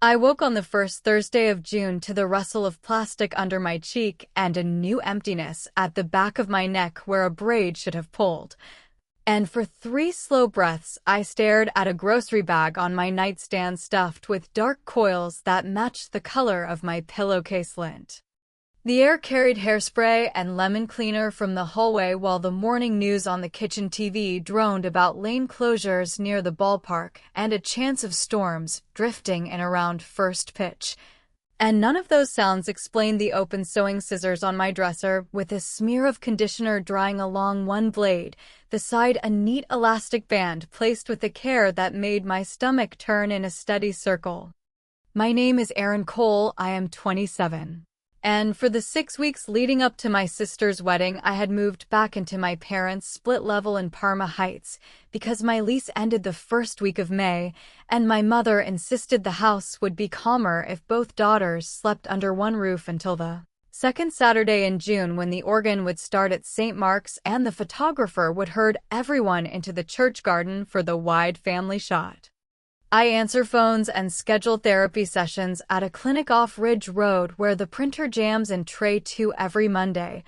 I woke on the first Thursday of June to the rustle of plastic under my cheek and a new emptiness at the back of my neck where a braid should have pulled. And for 3 slow breaths, I stared at a grocery bag on my nightstand stuffed with dark coils that matched the color of my pillowcase lint. The air carried hairspray and lemon cleaner from the hallway while the morning news on the kitchen TV droned about lane closures near the ballpark and a chance of storms drifting in around first pitch. And none of those sounds explained the open sewing scissors on my dresser with a smear of conditioner drying along one blade, beside a neat elastic band placed with a care that made my stomach turn in a steady circle. My name is Erin Cole. I am 27. And for the 6 weeks leading up to my sister's wedding, I had moved back into my parents' split level in Parma Heights because my lease ended the first week of May, and my mother insisted the house would be calmer if both daughters slept under one roof until the second Saturday in June when the organ would start at St. Mark's and the photographer would herd everyone into the church garden for the wide family shot. I answer phones and schedule therapy sessions at a clinic off Ridge Road where the printer jams in tray 2 every Monday.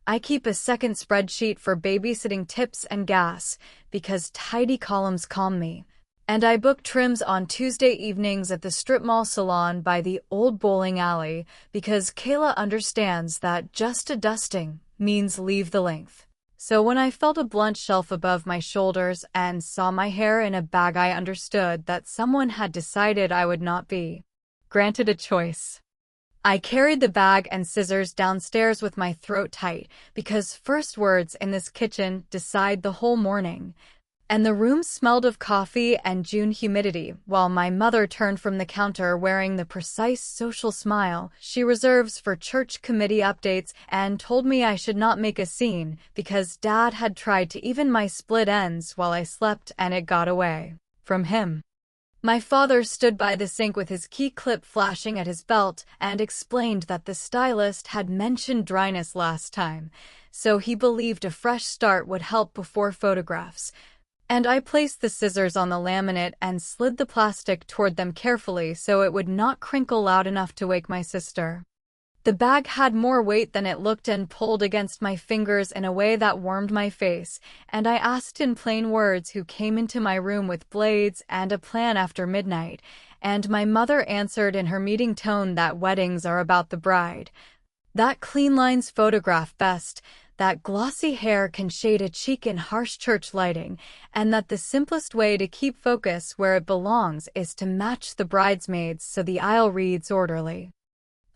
I keep a second spreadsheet for babysitting tips and gas because tidy columns calm me. And I book trims on Tuesday evenings at the strip mall salon by the old bowling alley because Kayla understands that just a dusting means leave the length. So when I felt a blunt shelf above my shoulders and saw my hair in a bag, I understood that someone had decided I would not be granted a choice. I carried the bag and scissors downstairs with my throat tight because first words in this kitchen decide the whole morning. And the room smelled of coffee and June humidity while my mother turned from the counter wearing the precise social smile she reserves for church committee updates and told me I should not make a scene because Dad had tried to even my split ends while I slept and it got away from him. My father stood by the sink with his key clip flashing at his belt and explained that the stylist had mentioned dryness last time, so he believed a fresh start would help before photographs. And I placed the scissors on the laminate and slid the plastic toward them carefully so it would not crinkle loud enough to wake my sister. The bag had more weight than it looked and pulled against my fingers in a way that warmed my face, and I asked in plain words who came into my room with blades and a plan after midnight, and my mother answered in her meeting tone that weddings are about the bride. That clean lines photograph best, that glossy hair can shade a cheek in harsh church lighting, and that the simplest way to keep focus where it belongs is to match the bridesmaids so the aisle reads orderly.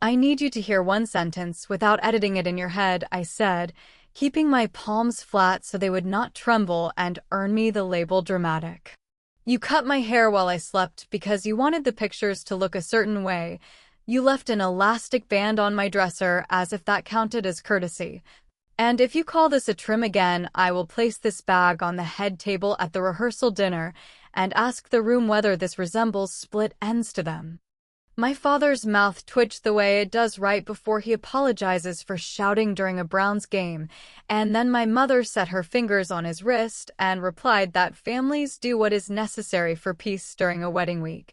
I need you to hear one sentence without editing it in your head, I said, keeping my palms flat so they would not tremble and earn me the label dramatic. You cut my hair while I slept because you wanted the pictures to look a certain way. You left an elastic band on my dresser as if that counted as courtesy. And if you call this a trim again, I will place this bag on the head table at the rehearsal dinner and ask the room whether this resembles split ends to them. My father's mouth twitched the way it does right before he apologizes for shouting during a Browns game, and then my mother set her fingers on his wrist and replied that families do what is necessary for peace during a wedding week,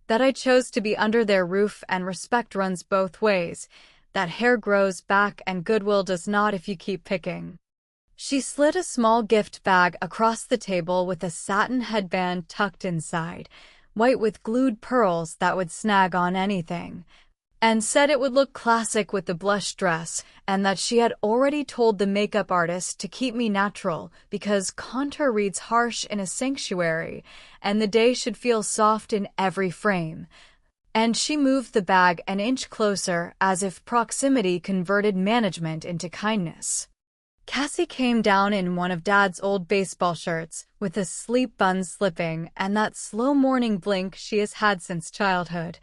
that I chose to be under their roof and respect runs both ways, that hair grows back and goodwill does not if you keep picking. She slid a small gift bag across the table with a satin headband tucked inside, white with glued pearls that would snag on anything, and said it would look classic with the blush dress and that she had already told the makeup artist to keep me natural because contour reads harsh in a sanctuary and the day should feel soft in every frame. And she moved the bag an inch closer as if proximity converted management into kindness. Cassie came down in one of Dad's old baseball shirts, with a sleep bun slipping and that slow morning blink she has had since childhood.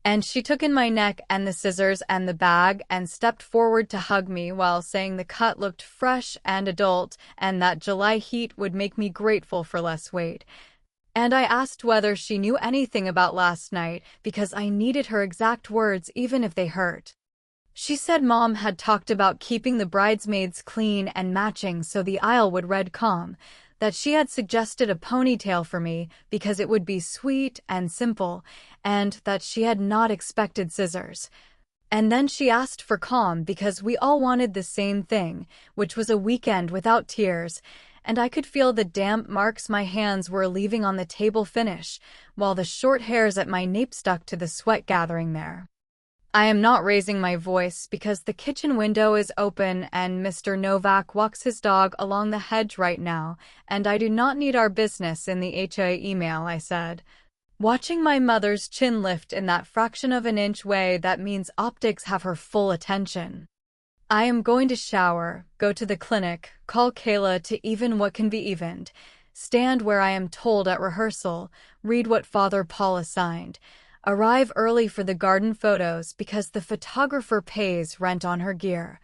And she took in my neck and the scissors and the bag and stepped forward to hug me while saying the cut looked fresh and adult and that July heat would make me grateful for less weight. And I asked whether she knew anything about last night because I needed her exact words even if they hurt. She said Mom had talked about keeping the bridesmaids clean and matching so the aisle would read calm, that she had suggested a ponytail for me because it would be sweet and simple, and that she had not expected scissors. And then she asked for calm because we all wanted the same thing, which was a weekend without tears, and I could feel the damp marks my hands were leaving on the table finish, while the short hairs at my nape stuck to the sweat gathering there. I am not raising my voice because the kitchen window is open and Mr. Novak walks his dog along the hedge right now, and I do not need our business in the HOA email, I said. Watching my mother's chin lift in that fraction of an inch way that means optics have her full attention. I am going to shower, go to the clinic, call Kayla to even what can be evened, stand where I am told at rehearsal, read what Father Paul assigned, arrive early for the garden photos because the photographer pays rent on her gear.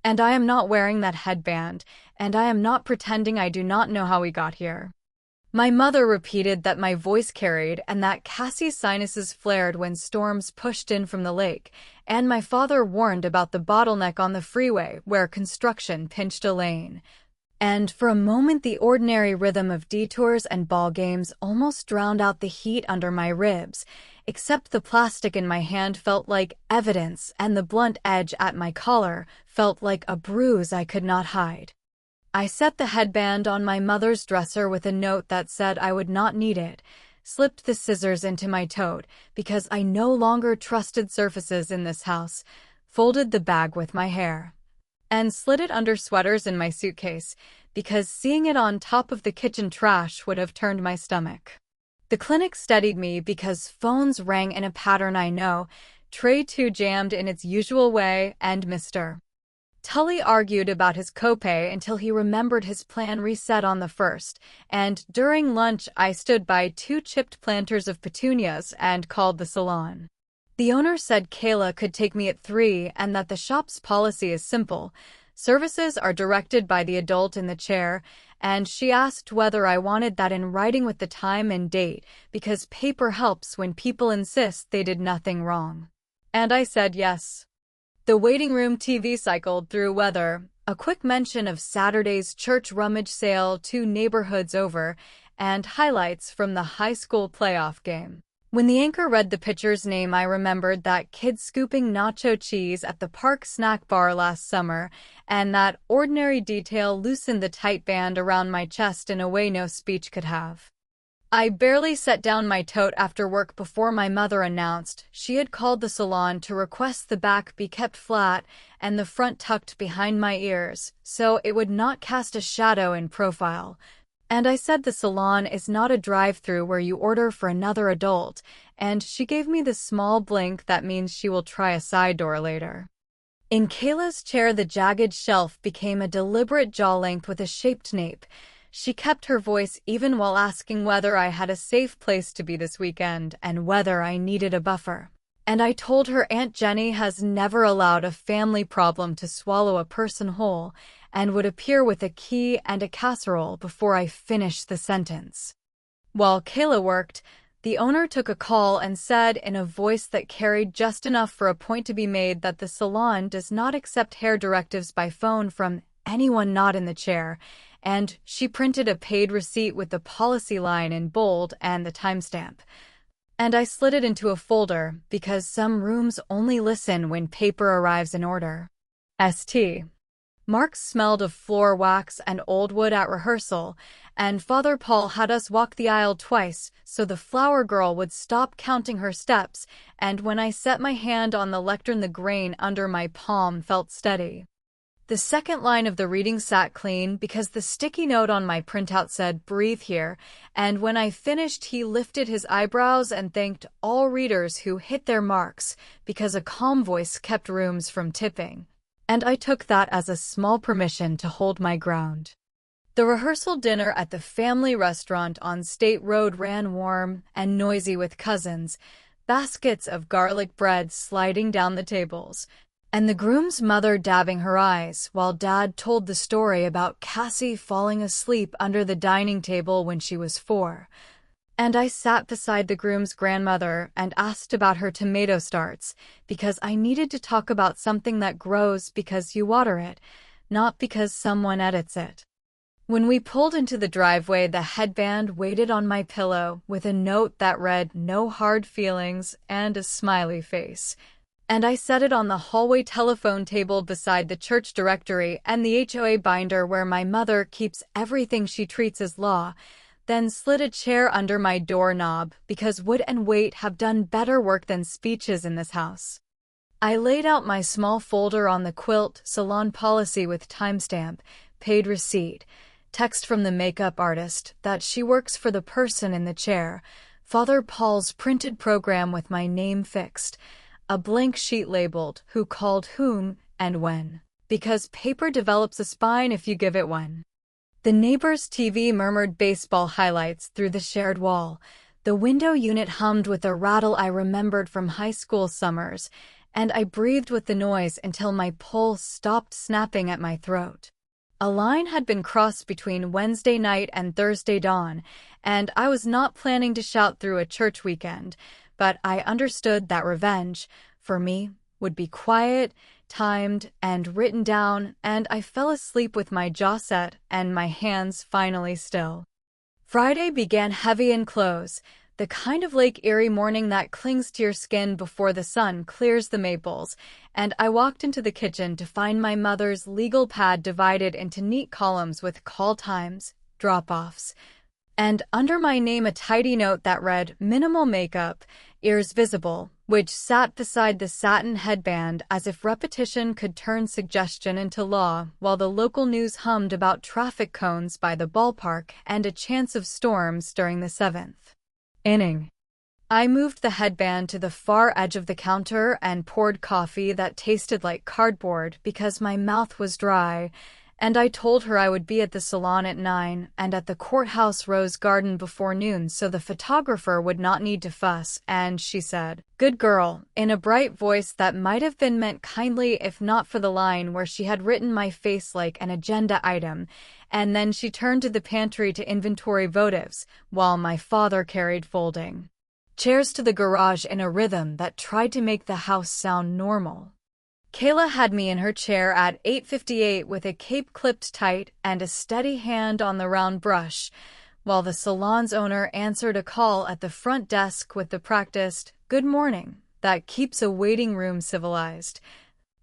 And I am not wearing that headband, and I am not pretending I do not know how we got here. My mother repeated that my voice carried and that Cassie's sinuses flared when storms pushed in from the lake, and my father warned about the bottleneck on the freeway where construction pinched a lane. And for a moment the ordinary rhythm of detours and ball games almost drowned out the heat under my ribs, except the plastic in my hand felt like evidence and the blunt edge at my collar felt like a bruise I could not hide. I set the headband on my mother's dresser with a note that said I would not need it, slipped the scissors into my tote because I no longer trusted surfaces in this house, folded the bag with my hair, and slid it under sweaters in my suitcase because seeing it on top of the kitchen trash would have turned my stomach. The clinic steadied me because phones rang in a pattern I know, tray 2 jammed in its usual way, and Mr. Tully argued about his copay until he remembered his plan reset on the 1st, and during lunch I stood by 2 chipped planters of petunias and called the salon. The owner said Kayla could take me at 3 and that the shop's policy is simple. Services are directed by the adult in the chair, and she asked whether I wanted that in writing with the time and date because paper helps when people insist they did nothing wrong. And I said yes. The waiting room TV cycled through weather, a quick mention of Saturday's church rummage sale 2 neighborhoods over, and highlights from the high school playoff game. When the anchor read the pitcher's name, I remembered that kid scooping nacho cheese at the park snack bar last summer, and that ordinary detail loosened the tight band around my chest in a way no speech could have. I barely set down my tote after work before my mother announced she had called the salon to request the back be kept flat and the front tucked behind my ears, so it would not cast a shadow in profile. And I said the salon is not a drive-through where you order for another adult, and she gave me the small blink that means she will try a side door later. In Kayla's chair, the jagged shelf became a deliberate jaw length with a shaped nape. She kept her voice even while asking whether I had a safe place to be this weekend and whether I needed a buffer. And I told her Aunt Jenny has never allowed a family problem to swallow a person whole and would appear with a key and a casserole before I finished the sentence. While Kayla worked, the owner took a call and said in a voice that carried just enough for a point to be made that the salon does not accept hair directives by phone from anyone not in the chair, and she printed a paid receipt with the policy line in bold and the timestamp. And I slid it into a folder because some rooms only listen when paper arrives in order. St. Mark's smelled of floor wax and old wood at rehearsal, and Father Paul had us walk the aisle twice so the flower girl would stop counting her steps, and when I set my hand on the lectern the grain under my palm felt steady. The second line of the reading sat clean because the sticky note on my printout said, "Breathe here," and when I finished he lifted his eyebrows and thanked all readers who hit their marks because a calm voice kept rooms from tipping. And I took that as a small permission to hold my ground. The rehearsal dinner at the family restaurant on State Road ran warm and noisy with cousins, baskets of garlic bread sliding down the tables, and the groom's mother dabbing her eyes while Dad told the story about Cassie falling asleep under the dining table when she was 4. And I sat beside the groom's grandmother and asked about her tomato starts because I needed to talk about something that grows because you water it, not because someone edits it. When we pulled into the driveway, the headband waited on my pillow with a note that read, "No hard feelings," and a smiley face. And I set it on the hallway telephone table beside the church directory and the HOA binder where my mother keeps everything she treats as law, then slid a chair under my doorknob because wood and weight have done better work than speeches in this house. I laid out my small folder on the quilt, salon policy with timestamp, paid receipt, text from the makeup artist that she works for the person in the chair, Father Paul's printed program with my name fixed, a blank sheet labeled who called whom and when, because paper develops a spine if you give it one. The neighbor's TV murmured baseball highlights through the shared wall. The window unit hummed with a rattle I remembered from high school summers, and I breathed with the noise until my pulse stopped snapping at my throat. A line had been crossed between Wednesday night and Thursday dawn, and I was not planning to shout through a church weekend, but I understood that revenge, for me, would be quiet, timed, and written down, and I fell asleep with my jaw set and my hands finally still. Friday began heavy and close, the kind of Lake Erie morning that clings to your skin before the sun clears the maples, and I walked into the kitchen to find my mother's legal pad divided into neat columns with call times, drop-offs, and under my name a tidy note that read, "Minimal makeup, ears visible," which sat beside the satin headband as if repetition could turn suggestion into law, while the local news hummed about traffic cones by the ballpark and a chance of storms during the 7th inning. I moved the headband to the far edge of the counter and poured coffee that tasted like cardboard because my mouth was dry, and I told her I would be at the salon at 9 and at the courthouse rose garden before noon so the photographer would not need to fuss, and she said, "Good girl," in a bright voice that might have been meant kindly if not for the line where she had written my face like an agenda item, and then she turned to the pantry to inventory votives, while my father carried folding chairs to the garage in a rhythm that tried to make the house sound normal. Kayla had me in her chair at 8:58 with a cape clipped tight and a steady hand on the round brush, while the salon's owner answered a call at the front desk with the practiced, "Good morning," that keeps a waiting room civilized.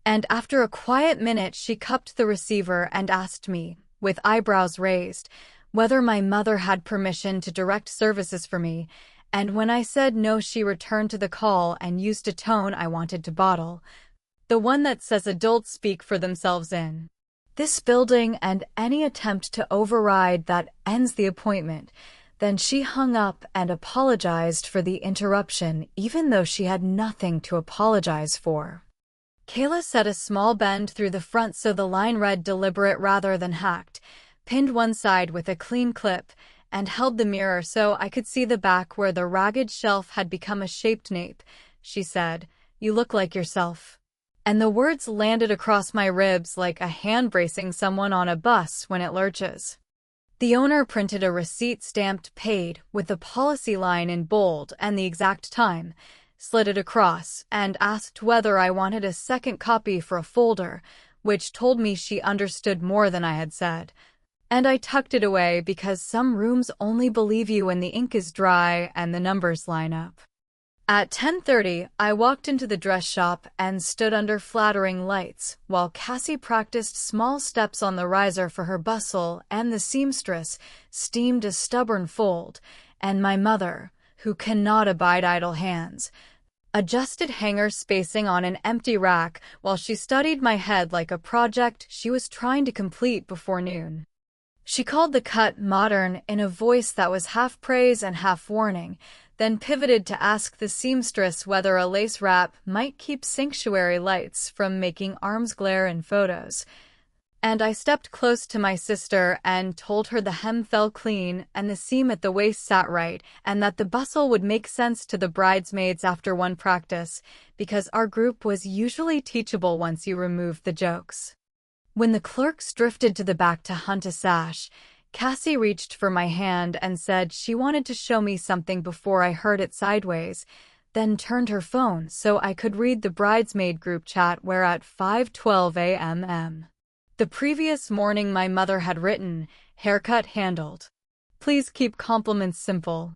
And after a quiet minute she cupped the receiver and asked me, with eyebrows raised, whether my mother had permission to direct services for me, and when I said no she returned to the call and used a tone I wanted to bottle. The one that says adults speak for themselves in this building and any attempt to override that ends the appointment. Then she hung up and apologized for the interruption even though she had nothing to apologize for. Kayla set a small bend through the front so the line read deliberate rather than hacked, pinned one side with a clean clip, and held the mirror so I could see the back where the ragged shelf had become a shaped nape. She said, "You look like yourself." And the words landed across my ribs like a hand bracing someone on a bus when it lurches. The owner printed a receipt stamped paid with the policy line in bold and the exact time, slid it across, and asked whether I wanted a second copy for a folder, which told me she understood more than I had said. And I tucked it away because some rooms only believe you when the ink is dry and the numbers line up. At 10:30, I walked into the dress shop and stood under flattering lights, while Cassie practiced small steps on the riser for her bustle and the seamstress steamed a stubborn fold, and my mother, who cannot abide idle hands, adjusted hanger spacing on an empty rack while she studied my head like a project she was trying to complete before noon. She called the cut modern in a voice that was half praise and half warning, then pivoted to ask the seamstress whether a lace wrap might keep sanctuary lights from making arms glare in photos. And I stepped close to my sister and told her the hem fell clean and the seam at the waist sat right, and that the bustle would make sense to the bridesmaids after one practice, because our group was usually teachable once you removed the jokes. When the clerks drifted to the back to hunt a sash, Cassie reached for my hand and said she wanted to show me something before I heard it sideways, then turned her phone so I could read the bridesmaid group chat where at 5:12 a.m. the previous morning my mother had written, haircut handled. Please keep compliments simple.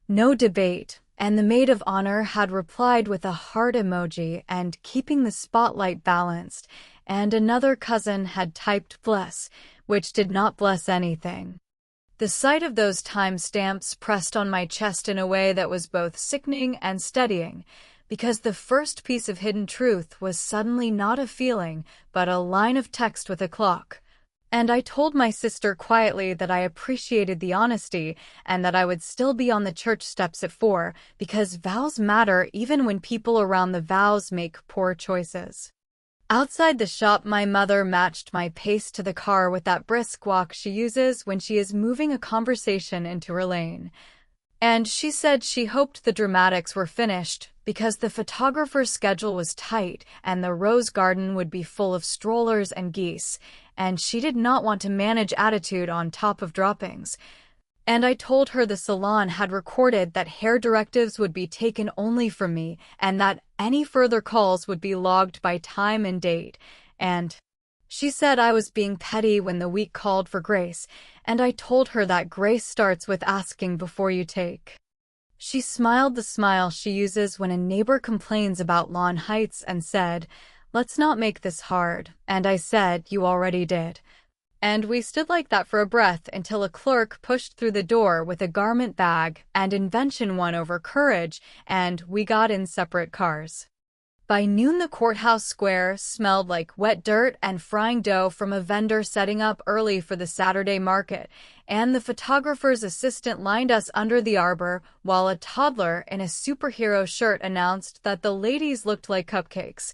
No debate, and the maid of honor had replied with a heart emoji and keeping the spotlight balanced, and another cousin had typed bless, which did not bless anything. The sight of those timestamps pressed on my chest in a way that was both sickening and steadying, because the first piece of hidden truth was suddenly not a feeling, but a line of text with a clock. And I told my sister quietly that I appreciated the honesty and that I would still be on the church steps at 4 because vows matter even when people around the vows make poor choices. Outside the shop, my mother matched my pace to the car with that brisk walk she uses when she is moving a conversation into her lane. And she said she hoped the dramatics were finished because the photographer's schedule was tight and the rose garden would be full of strollers and geese, and she did not want to manage attitude on top of droppings. And I told her the salon had recorded that hair directives would be taken only from me and that any further calls would be logged by time and date, and she said I was being petty when the week called for grace, and I told her that grace starts with asking before you take. She smiled the smile she uses when a neighbor complains about lawn heights and said, "Let's not make this hard," and I said, "You already did." And we stood like that for a breath until a clerk pushed through the door with a garment bag and invention won over courage, and we got in separate cars. By noon, the courthouse square smelled like wet dirt and frying dough from a vendor setting up early for the Saturday market, and the photographer's assistant lined us under the arbor while a toddler in a superhero shirt announced that the ladies looked like cupcakes.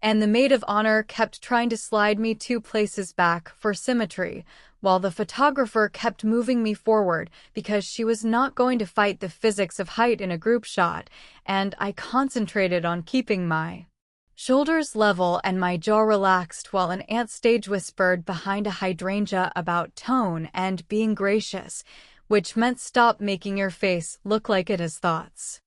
And the maid of honor kept trying to slide me 2 places back for symmetry, while the photographer kept moving me forward because she was not going to fight the physics of height in a group shot, and I concentrated on keeping my shoulders level and my jaw relaxed while an aunt stage whispered behind a hydrangea about tone and being gracious, which meant stop making your face look like it has thoughts.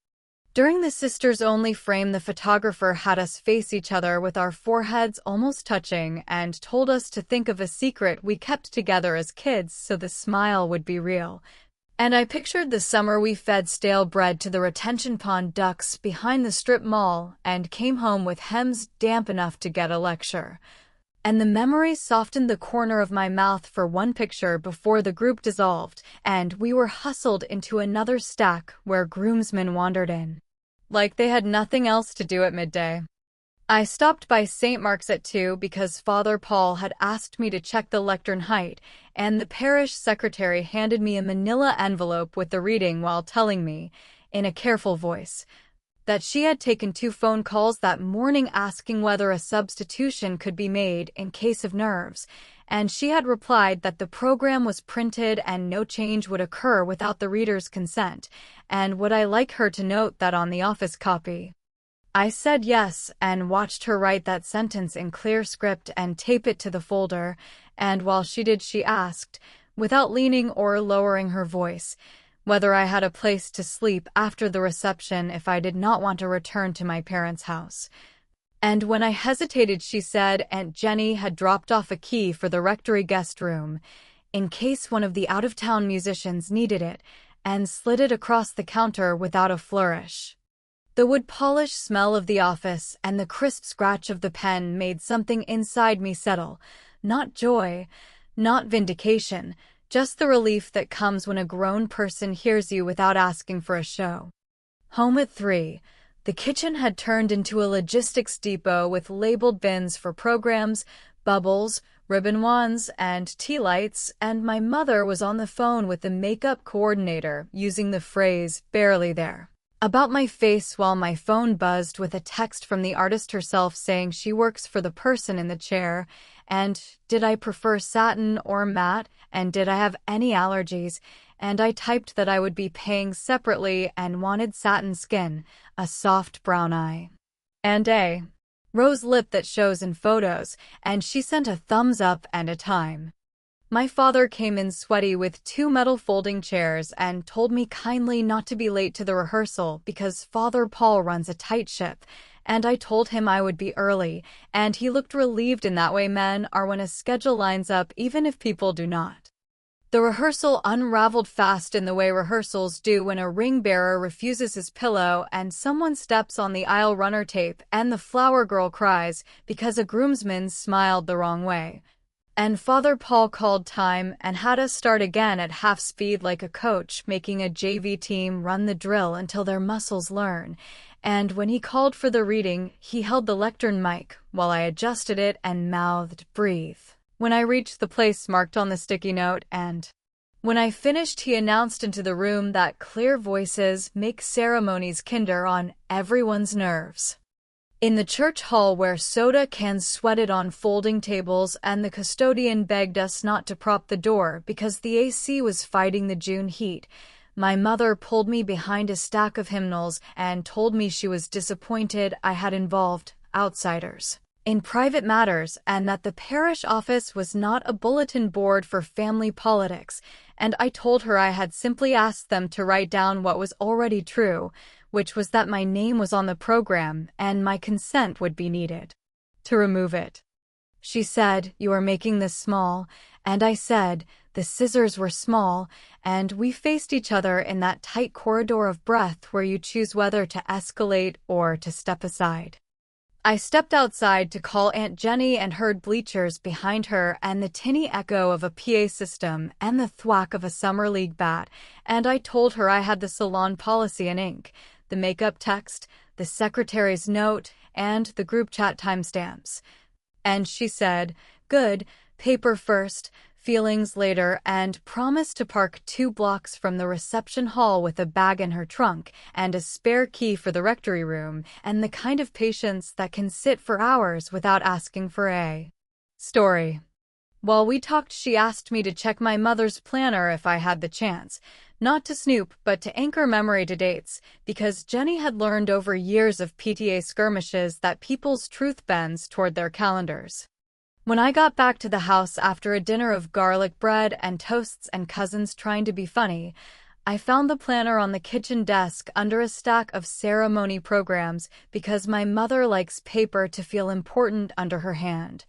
During the sisters-only frame, the photographer had us face each other with our foreheads almost touching and told us to think of a secret we kept together as kids so the smile would be real. And I pictured the summer we fed stale bread to the retention pond ducks behind the strip mall and came home with hems damp enough to get a lecture. And the memory softened the corner of my mouth for one picture before the group dissolved, and we were hustled into another stack where groomsmen wandered in like they had nothing else to do at midday. I stopped by St. Mark's at 2 because Father Paul had asked me to check the lectern height, and the parish secretary handed me a manila envelope with the reading while telling me, in a careful voice, that she had taken 2 phone calls that morning asking whether a substitution could be made in case of nerves, and she had replied that the program was printed and no change would occur without the reader's consent, and would I like her to note that on the office copy? I said yes and watched her write that sentence in clear script and tape it to the folder, and while she did, she asked, without leaning or lowering her voice, whether I had a place to sleep after the reception if I did not want to return to my parents' house. And when I hesitated, she said Aunt Jenny had dropped off a key for the rectory guest room, in case one of the out-of-town musicians needed it, and slid it across the counter without a flourish. The wood polish smell of the office and the crisp scratch of the pen made something inside me settle. Not joy, not vindication, just the relief that comes when a grown person hears you without asking for a show. Home at 3. The kitchen had turned into a logistics depot with labeled bins for programs, bubbles, ribbon wands, and tea lights, and my mother was on the phone with the makeup coordinator using the phrase, "barely there," about my face while my phone buzzed with a text from the artist herself saying she works for the person in the chair, and did I prefer satin or matte, and did I have any allergies, and I typed that I would be paying separately and wanted satin skin, a soft brown eye, and a rose lip that shows in photos, and she sent a thumbs up and a time. My father came in sweaty with 2 metal folding chairs and told me kindly not to be late to the rehearsal because Father Paul runs a tight ship, and I told him I would be early, and he looked relieved in that way men are when a schedule lines up even if people do not. The rehearsal unraveled fast in the way rehearsals do when a ring bearer refuses his pillow and someone steps on the aisle runner tape and the flower girl cries because a groomsman smiled the wrong way. And Father Paul called time and had us start again at half speed like a coach making a JV team run the drill until their muscles learn. And when he called for the reading, he held the lectern mic while I adjusted it and mouthed, "Breathe," when I reached the place marked on the sticky note, and when I finished, he announced into the room that clear voices make ceremonies kinder on everyone's nerves. In the church hall where soda cans sweated on folding tables and the custodian begged us not to prop the door because the AC was fighting the June heat, my mother pulled me behind a stack of hymnals and told me she was disappointed I had involved outsiders in private matters and that the parish office was not a bulletin board for family politics, and I told her I had simply asked them to write down what was already true, which was that my name was on the program and my consent would be needed to remove it. She said, "You are making this small," and I said, "The scissors were small," and we faced each other in that tight corridor of breath where you choose whether to escalate or to step aside. I stepped outside to call Aunt Jenny and heard bleachers behind her and the tinny echo of a PA system and the thwack of a summer league bat, and I told her I had the salon policy in ink, the makeup text, the secretary's note, and the group chat timestamps. And she said, "Good, paper first, feelings later," and promised to park 2 blocks from the reception hall with a bag in her trunk and a spare key for the rectory room, and the kind of patience that can sit for hours without asking for a story. While we talked, she asked me to check my mother's planner if I had the chance, not to snoop but to anchor memory to dates, because Jenny had learned over years of PTA skirmishes that people's truth bends toward their calendars. When I got back to the house after a dinner of garlic bread and toasts and cousins trying to be funny, I found the planner on the kitchen desk under a stack of ceremony programs because my mother likes paper to feel important under her hand.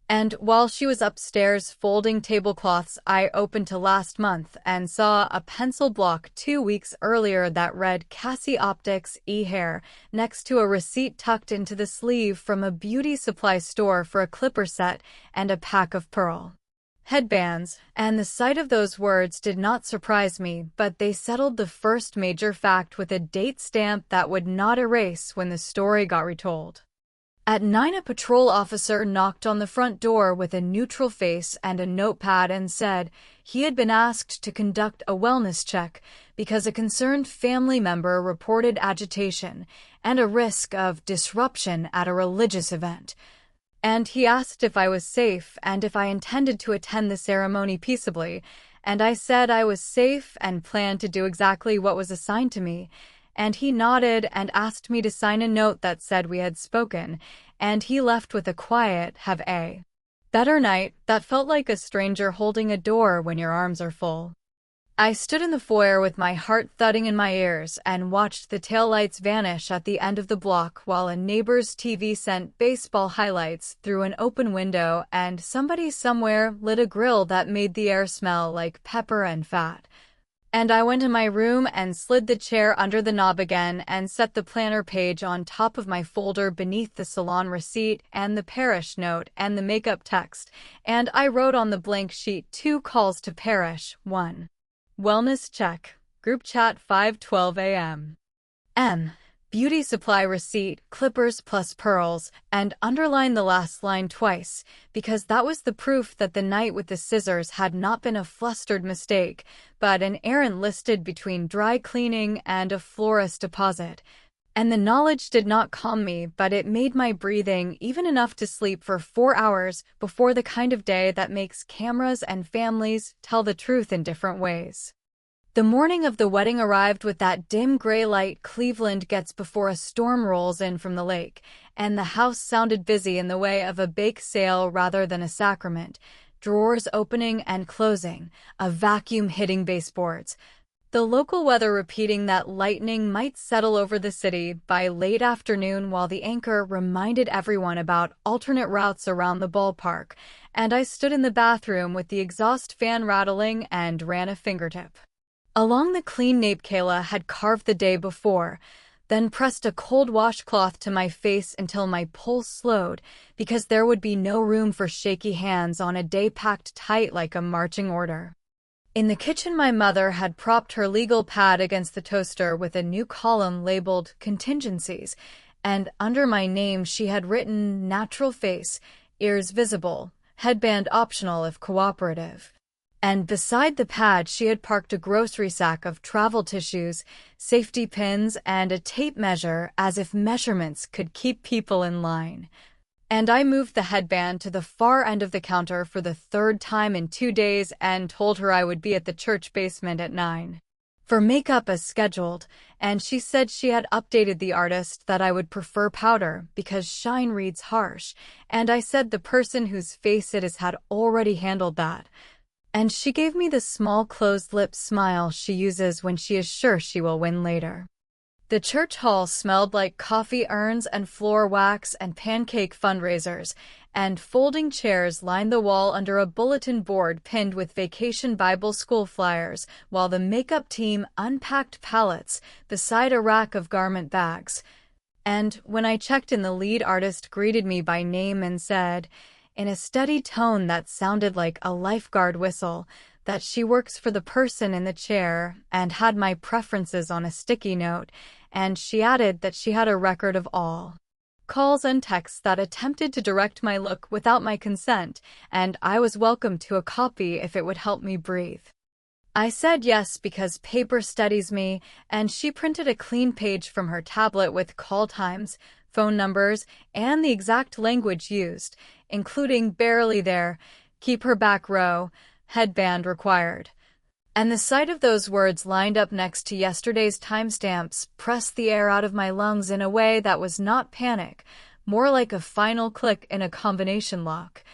And while she was upstairs folding tablecloths, I opened to last month and saw a pencil block 2 weeks earlier that read Cassie Optics e-hair next to a receipt tucked into the sleeve from a beauty supply store for a clipper set and a pack of pearl headbands, and the sight of those words did not surprise me, but they settled the first major fact with a date stamp that would not erase when the story got retold. At 9, a patrol officer knocked on the front door with a neutral face and a notepad and said he had been asked to conduct a wellness check because a concerned family member reported agitation and a risk of disruption at a religious event. And he asked if I was safe and if I intended to attend the ceremony peaceably, and I said I was safe and planned to do exactly what was assigned to me. And he nodded and asked me to sign a note that said we had spoken, and he left with a quiet, "Have a better night," that felt like a stranger holding a door when your arms are full. I stood in the foyer with my heart thudding in my ears and watched the taillights vanish at the end of the block while a neighbor's TV sent baseball highlights through an open window and somebody somewhere lit a grill that made the air smell like pepper and fat. And I went to my room and slid the chair under the knob again and set the planner page on top of my folder beneath the salon receipt and the parish note and the makeup text, and I wrote on the blank sheet 2 calls to parish. 1. Wellness check. Group chat 5:12 a.m. Beauty supply receipt, clippers plus pearls, and underline the last line twice, because that was the proof that the night with the scissors had not been a flustered mistake, but an errand listed between dry cleaning and a florist deposit. And the knowledge did not calm me, but it made my breathing even enough to sleep for 4 hours before the kind of day that makes cameras and families tell the truth in different ways. The morning of the wedding arrived with that dim gray light Cleveland gets before a storm rolls in from the lake, and the house sounded busy in the way of a bake sale rather than a sacrament, drawers opening and closing, a vacuum hitting baseboards. the local weather repeating that lightning might settle over the city by late afternoon, while the anchor reminded everyone about alternate routes around the ballpark, and I stood in the bathroom with the exhaust fan rattling and ran a fingertip along the clean nape Kayla had carved the day before, then pressed a cold washcloth to my face until my pulse slowed, because there would be no room for shaky hands on a day packed tight like a marching order. In the kitchen, my mother had propped her legal pad against the toaster with a new column labeled Contingencies, and under my name she had written Natural Face, Ears Visible, Headband Optional if Cooperative. And beside the pad she had parked a grocery sack of travel tissues, safety pins, and a tape measure, as if measurements could keep people in line. And I moved the headband to the far end of the counter for the third time in 2 days and told her I would be at the church basement at 9 for makeup as scheduled, and she said she had updated the artist that I would prefer powder because shine reads harsh, and I said the person whose face it is had already handled that. And she gave me the small closed-lip smile she uses when she is sure she will win later. The church hall smelled like coffee urns and floor wax and pancake fundraisers, and folding chairs lined the wall under a bulletin board pinned with Vacation Bible School flyers, while the makeup team unpacked pallets beside a rack of garment bags. And when I checked in, the lead artist greeted me by name and said, in a steady tone that sounded like a lifeguard whistle, that she works for the person in the chair, and had my preferences on a sticky note, and she added that she had a record of all calls and texts that attempted to direct my look without my consent, and I was welcome to a copy if it would help me breathe. I said yes because paper steadies me, and she printed a clean page from her tablet with call times, phone numbers, and the exact language used, including barely there, keep her back row, headband required. And the sight of those words lined up next to yesterday's timestamps pressed the air out of my lungs in a way that was not panic, more like a final click in a combination lock.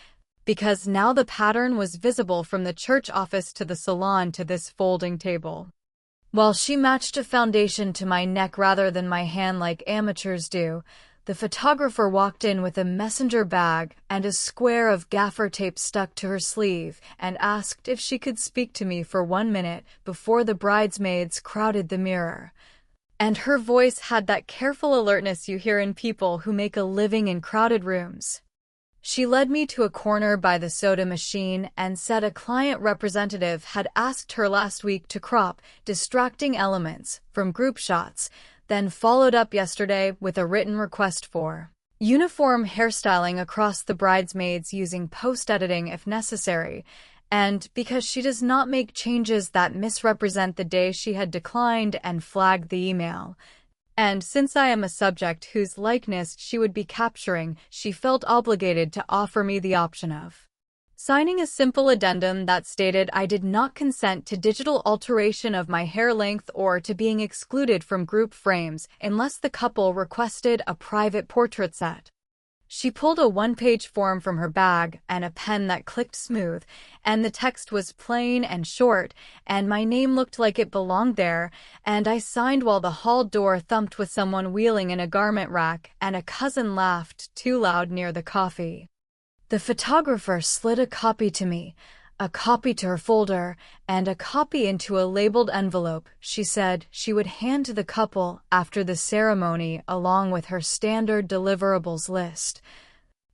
Because now the pattern was visible from the church office to the salon to this folding table. While she matched a foundation to my neck rather than my hand like amateurs do, the photographer walked in with a messenger bag and a square of gaffer tape stuck to her sleeve and asked if she could speak to me for 1 minute before the bridesmaids crowded the mirror. And her voice had that careful alertness you hear in people who make a living in crowded rooms. She led me to a corner by the soda machine and said a client representative had asked her last week to crop distracting elements from group shots, then followed up yesterday with a written request for uniform hairstyling across the bridesmaids using post-editing if necessary, and because she does not make changes that misrepresent the day, she had declined and flagged the email. And since I am a subject whose likeness she would be capturing, she felt obligated to offer me the option of signing a simple addendum that stated I did not consent to digital alteration of my hair length or to being excluded from group frames unless the couple requested a private portrait set. She pulled a 1-page form from her bag and a pen that clicked smooth, and the text was plain and short, and my name looked like it belonged there, and I signed while the hall door thumped with someone wheeling in a garment rack and a cousin laughed too loud near the coffee. The photographer slid a copy to me, a copy to her folder, and a copy into a labeled envelope she said she would hand to the couple after the ceremony along with her standard deliverables list.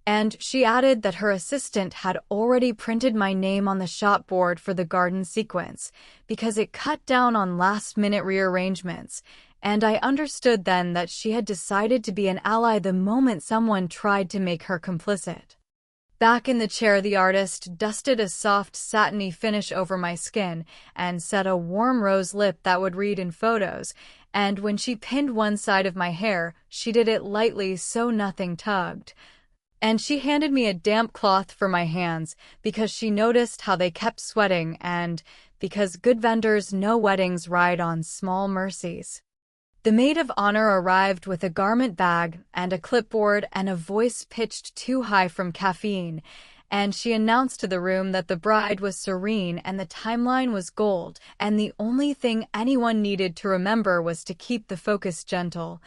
And she added that her assistant had already printed my name on the shop board for the garden sequence because it cut down on last-minute rearrangements, and I understood then that she had decided to be an ally the moment someone tried to make her complicit. Back in the chair, the artist dusted a soft, satiny finish over my skin and set a warm rose lip that would read in photos, and when she pinned one side of my hair, she did it lightly so nothing tugged. And she handed me a damp cloth for my hands because she noticed how they kept sweating and because good vendors know weddings ride on small mercies. The maid of honor arrived with a garment bag and a clipboard and a voice pitched too high from caffeine, and she announced to the room that the bride was serene and the timeline was gold, and the only thing anyone needed to remember was to keep the focus gentle,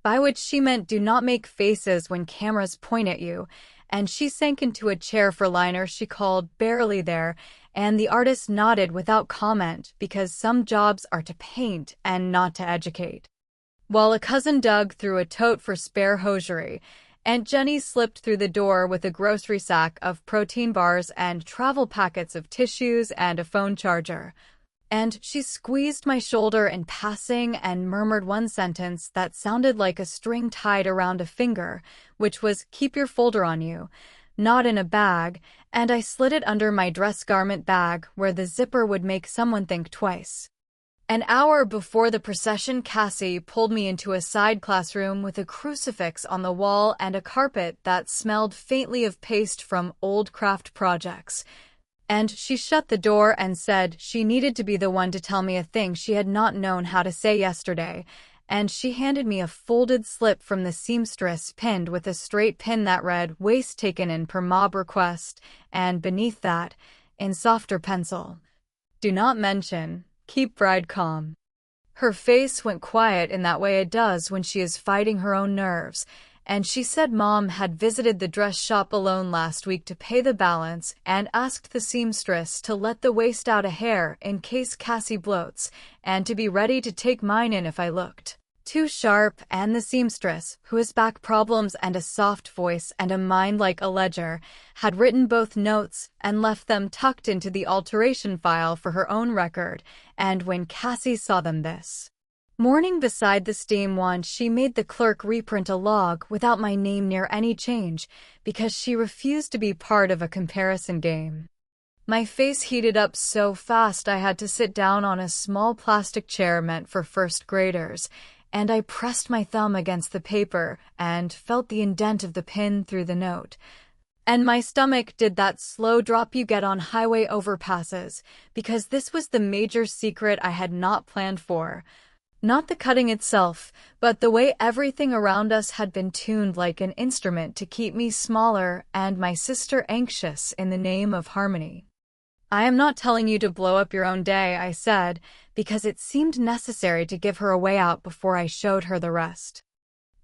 by which she meant do not make faces when cameras point at you, and she sank into a chair for liner she called barely there, and the artist nodded without comment because some jobs are to paint and not to educate. While a cousin dug through a tote for spare hosiery, Aunt Jenny slipped through the door with a grocery sack of protein bars and travel packets of tissues and a phone charger. And she squeezed my shoulder in passing and murmured one sentence that sounded like a string tied around a finger, which was, "Keep your folder on you," not in a bag, and I slid it under my dress garment bag where the zipper would make someone think twice. An hour before the procession, Cassie pulled me into a side classroom with a crucifix on the wall and a carpet that smelled faintly of paste from old craft projects. And she shut the door and said she needed to be the one to tell me a thing she had not known how to say yesterday, and she handed me a folded slip from the seamstress pinned with a straight pin that read, "Waist taken in per mob request," and beneath that, in softer pencil, "Do not mention, keep bride calm." Her face went quiet in that way it does when she is fighting her own nerves, and she said Mom had visited the dress shop alone last week to pay the balance and asked the seamstress to let the waist out a hair in case Cassie bloats, and to be ready to take mine in if I looked too sharp, and the seamstress, who has back problems and a soft voice and a mind like a ledger, had written both notes and left them tucked into the alteration file for her own record, and when Cassie saw them this morning beside the steam wand, she made the clerk reprint a log without my name near any change, because she refused to be part of a comparison game. My face heated up so fast I had to sit down on a small plastic chair meant for first graders, and I pressed my thumb against the paper and felt the indent of the pin through the note. And my stomach did that slow drop you get on highway overpasses, because this was the major secret I had not planned for. Not the cutting itself, but the way everything around us had been tuned like an instrument to keep me smaller and my sister anxious in the name of harmony. "I am not telling you to blow up your own day," I said, because it seemed necessary to give her a way out before I showed her the rest.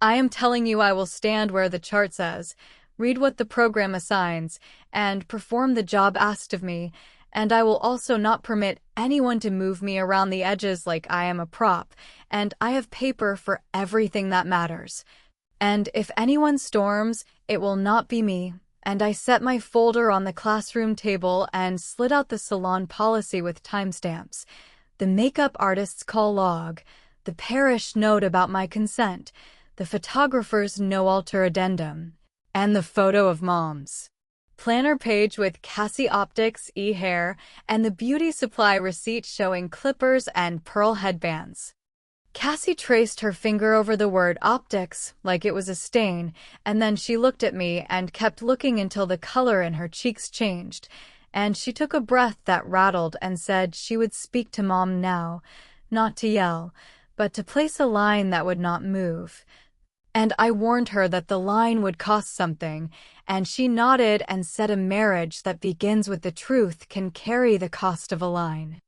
"I am telling you I will stand where the chart says, read what the program assigns, and perform the job asked of me, and I will also not permit anyone to move me around the edges like I am a prop, and I have paper for everything that matters. And if anyone storms, it will not be me." And I set my folder on the classroom table and slid out the salon policy with timestamps, the makeup artist's call log, the parish note about my consent, the photographer's no alter addendum, and the photo of Mom's planner page with Cassie Optics e-hair and the beauty supply receipt showing clippers and pearl headbands. Cassie traced her finger over the word optics like it was a stain, and then she looked at me and kept looking until the color in her cheeks changed, and she took a breath that rattled and said she would speak to Mom now, not to yell, but to place a line that would not move. And I warned her that the line would cost something, and she nodded and said a marriage that begins with the truth can carry the cost of a line.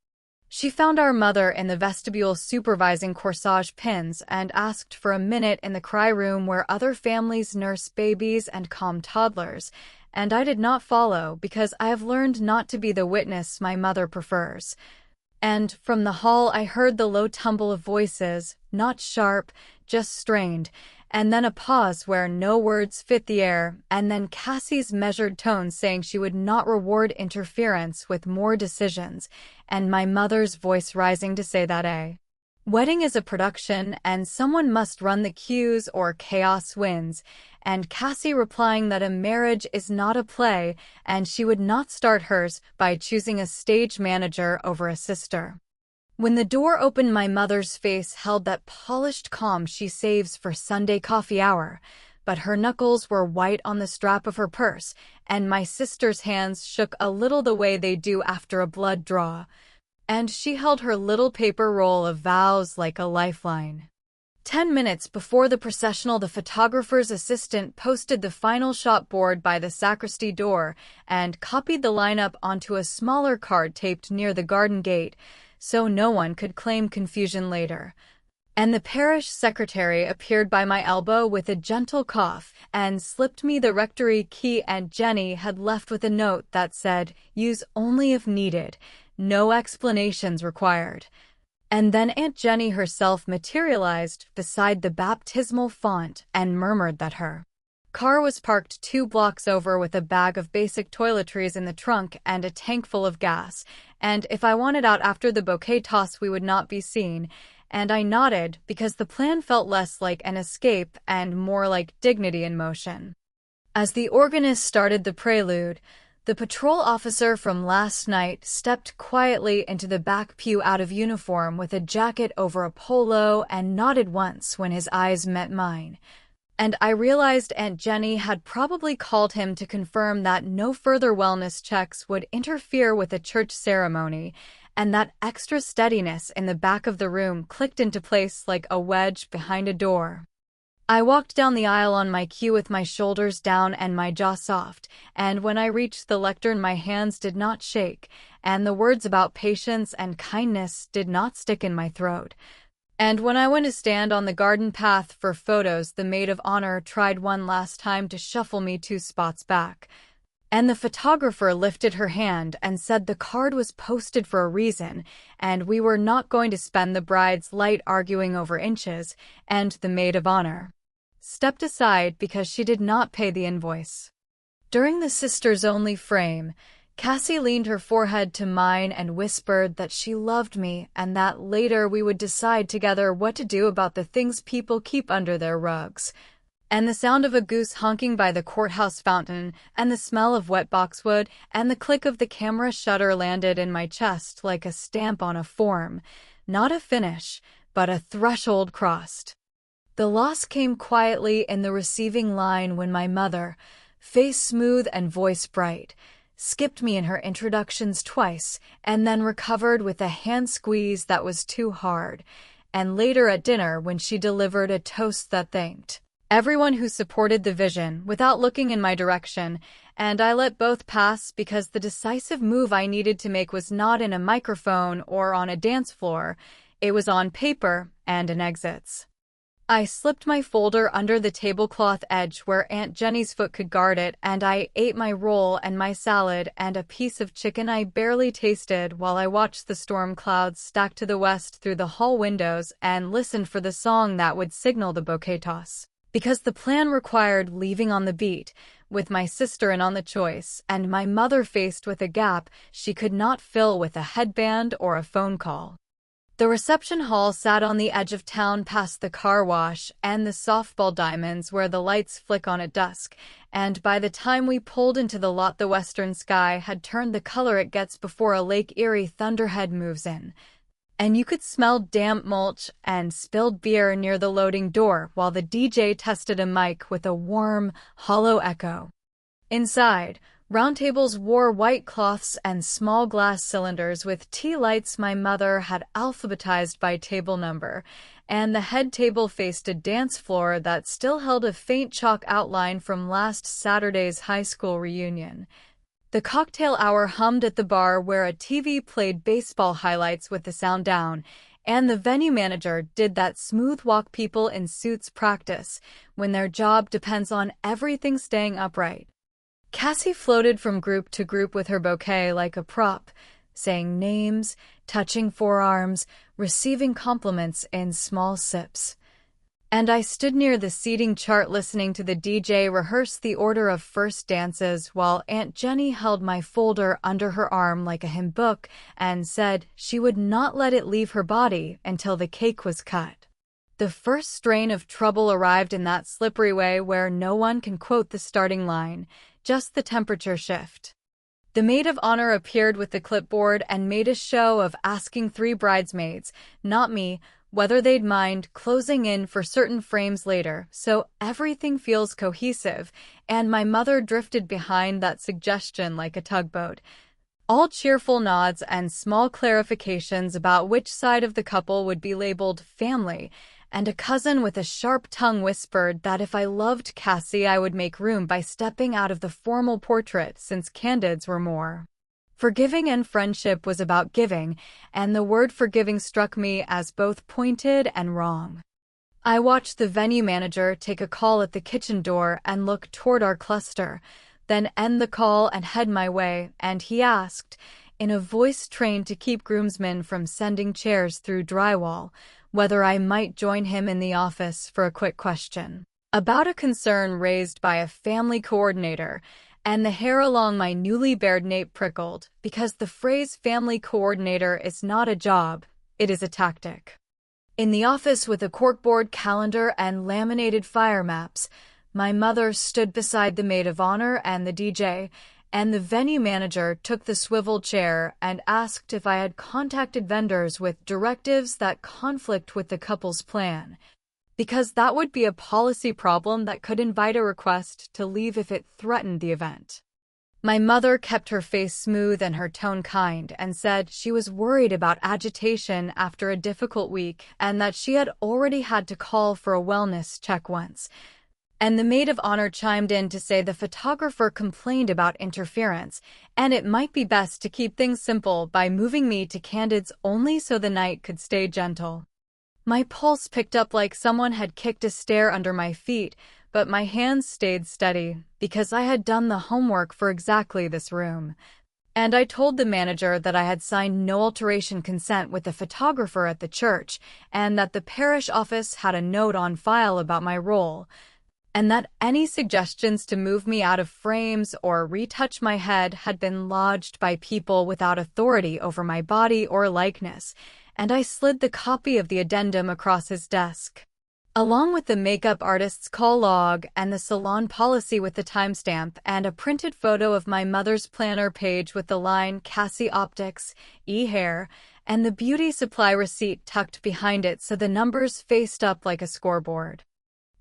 She found our mother in the vestibule supervising corsage pins and asked for a minute in the cry room where other families nurse babies and calm toddlers, and I did not follow because I have learned not to be the witness my mother prefers. And from the hall I heard the low tumble of voices, not sharp, just strained, and then a pause where no words fit the air, and then Cassie's measured tone saying she would not reward interference with more decisions, and my mother's voice rising to say that a wedding is a production and someone must run the cues or chaos wins, and Cassie replying that a marriage is not a play and she would not start hers by choosing a stage manager over a sister. When the door opened, my mother's face held that polished calm she saves for Sunday coffee hour, but her knuckles were white on the strap of her purse, and my sister's hands shook a little the way they do after a blood draw, and she held her little paper roll of vows like a lifeline. 10 minutes before the processional, the photographer's assistant posted the final shot board by the sacristy door and copied the lineup onto a smaller card taped near the garden gate, so no one could claim confusion later. And the parish secretary appeared by my elbow with a gentle cough and slipped me the rectory key Aunt Jenny had left with a note that said, "Use only if needed, no explanations required." And then Aunt Jenny herself materialized beside the baptismal font and murmured that her car was parked 2 blocks over with a bag of basic toiletries in the trunk and a tank full of gas, and if I wanted out after the bouquet toss we would not be seen, and I nodded because the plan felt less like an escape and more like dignity in motion. As the organist started the prelude, the patrol officer from last night stepped quietly into the back pew out of uniform with a jacket over a polo and nodded once when his eyes met mine. And I realized Aunt Jenny had probably called him to confirm that no further wellness checks would interfere with the church ceremony, and that extra steadiness in the back of the room clicked into place like a wedge behind a door. I walked down the aisle on my cue with my shoulders down and my jaw soft, and when I reached the lectern my hands did not shake, and the words about patience and kindness did not stick in my throat. And when I went to stand on the garden path for photos, the maid of honor tried one last time to shuffle me 2 spots back. And the photographer lifted her hand and said the card was posted for a reason, and we were not going to spend the bride's light arguing over inches, and the maid of honor stepped aside because she did not pay the invoice. During the sisters-only frame, Cassie leaned her forehead to mine and whispered that she loved me and that later we would decide together what to do about the things people keep under their rugs. And the sound of a goose honking by the courthouse fountain, and the smell of wet boxwood, and the click of the camera shutter landed in my chest like a stamp on a form, not a finish, but a threshold crossed. The loss came quietly in the receiving line when my mother, face smooth and voice bright, skipped me in her introductions twice, and then recovered with a hand squeeze that was too hard, and later at dinner when she delivered a toast that thanked everyone who supported the vision without looking in my direction, and I let both pass because the decisive move I needed to make was not in a microphone or on a dance floor, it was on paper and in exits. I slipped my folder under the tablecloth edge where Aunt Jenny's foot could guard it, and I ate my roll and my salad and a piece of chicken I barely tasted while I watched the storm clouds stack to the west through the hall windows and listened for the song that would signal the bouquet toss. Because the plan required leaving on the beat, with my sister in on the choice, and my mother faced with a gap she could not fill with a headband or a phone call. The reception hall sat on the edge of town past the car wash and the softball diamonds where the lights flick on at dusk, and by the time we pulled into the lot the western sky had turned the color it gets before a Lake Erie thunderhead moves in. And you could smell damp mulch and spilled beer near the loading door while the DJ tested a mic with a warm, hollow echo. Inside, round tables wore white cloths and small glass cylinders with tea lights my mother had alphabetized by table number, and the head table faced a dance floor that still held a faint chalk outline from last Saturday's high school reunion. The cocktail hour hummed at the bar where a TV played baseball highlights with the sound down, and the venue manager did that smooth walk people in suits practice when their job depends on everything staying upright. Cassie floated from group to group with her bouquet like a prop, saying names, touching forearms, receiving compliments in small sips. And I stood near the seating chart listening to the DJ rehearse the order of first dances while Aunt Jenny held my folder under her arm like a hymn book and said she would not let it leave her body until the cake was cut. The first strain of trouble arrived in that slippery way where no one can quote the starting line, just the temperature shift. The maid of honor appeared with the clipboard and made a show of asking 3 bridesmaids, not me, whether they'd mind closing in for certain frames later, so everything feels cohesive, and my mother drifted behind that suggestion like a tugboat. All cheerful nods and small clarifications about which side of the couple would be labeled family, and a cousin with a sharp tongue whispered that if I loved Cassie, I would make room by stepping out of the formal portrait since candids were more forgiving and friendship was about giving, and the word forgiving struck me as both pointed and wrong. I watched the venue manager take a call at the kitchen door and look toward our cluster, then end the call and head my way, and he asked, in a voice trained to keep groomsmen from sending chairs through drywall, whether I might join him in the office for a quick question about a concern raised by a family coordinator, and the hair along my newly bared nape prickled, because the phrase family coordinator is not a job, it is a tactic. In the office with a corkboard calendar and laminated fire maps, my mother stood beside the maid of honor and the DJ, and the venue manager took the swivel chair and asked if I had contacted vendors with directives that conflict with the couple's plan, because that would be a policy problem that could invite a request to leave if it threatened the event. My mother kept her face smooth and her tone kind and said she was worried about agitation after a difficult week and that she had already had to call for a wellness check once. And the maid of honor chimed in to say the photographer complained about interference, and it might be best to keep things simple by moving me to candids only so the night could stay gentle. My pulse picked up like someone had kicked a stair under my feet, but my hands stayed steady because I had done the homework for exactly this room. And I told the manager that I had signed no alteration consent with the photographer at the church, and that the parish office had a note on file about my role, and that any suggestions to move me out of frames or retouch my head had been lodged by people without authority over my body or likeness, and I slid the copy of the addendum across his desk, along with the makeup artist's call log and the salon policy with the timestamp and a printed photo of my mother's planner page with the line Cassie Optics, e-hair, and the beauty supply receipt tucked behind it so the numbers faced up like a scoreboard.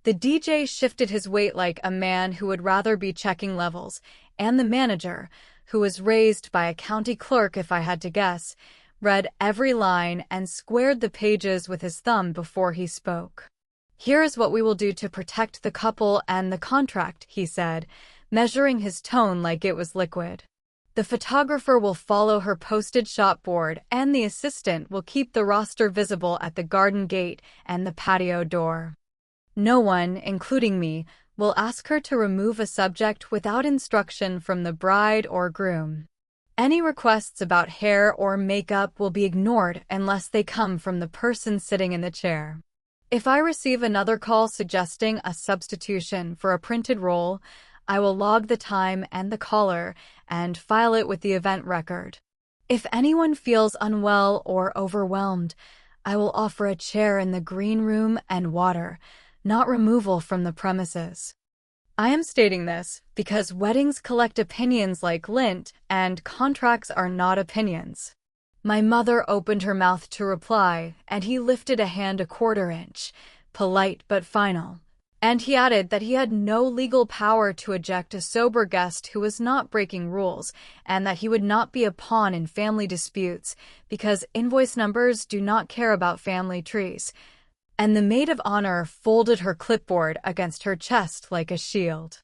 The DJ shifted his weight like a man who would rather be checking levels, and the manager, who was raised by a county clerk if I had to guess, read every line and squared the pages with his thumb before he spoke. "Here is what we will do to protect the couple and the contract," he said, measuring his tone like it was liquid. "The photographer will follow her posted shot board, and the assistant will keep the roster visible at the garden gate and the patio door. No one, including me, will ask her to remove a subject without instruction from the bride or groom. Any requests about hair or makeup will be ignored unless they come from the person sitting in the chair. If I receive another call suggesting a substitution for a printed roll, I will log the time and the caller and file it with the event record. If anyone feels unwell or overwhelmed, I will offer a chair in the green room and water, not removal from the premises." I am stating this because weddings collect opinions like lint, and contracts are not opinions. My mother opened her mouth to reply, and he lifted a hand a quarter inch, polite but final. And he added that he had no legal power to eject a sober guest who was not breaking rules, and that he would not be a pawn in family disputes because invoice numbers do not care about family trees. And the maid of honor folded her clipboard against her chest like a shield.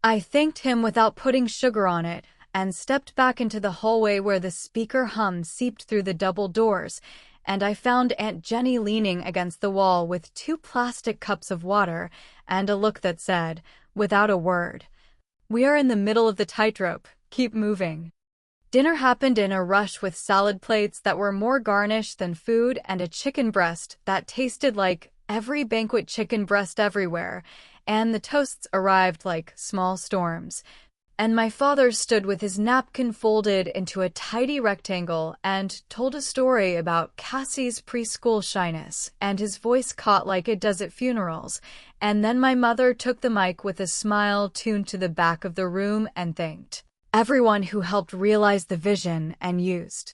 I thanked him without putting sugar on it and stepped back into the hallway where the speaker hum seeped through the double doors, and I found Aunt Jenny leaning against the wall with 2 plastic cups of water and a look that said, without a word, "We are in the middle of the tightrope, keep moving." Dinner happened in a rush with salad plates that were more garnish than food and a chicken breast that tasted like every banquet chicken breast everywhere, and the toasts arrived like small storms. And my father stood with his napkin folded into a tidy rectangle and told a story about Cassie's preschool shyness, and his voice caught like it does at funerals. And then my mother took the mic with a smile tuned to the back of the room and thanked everyone who helped realize the vision and used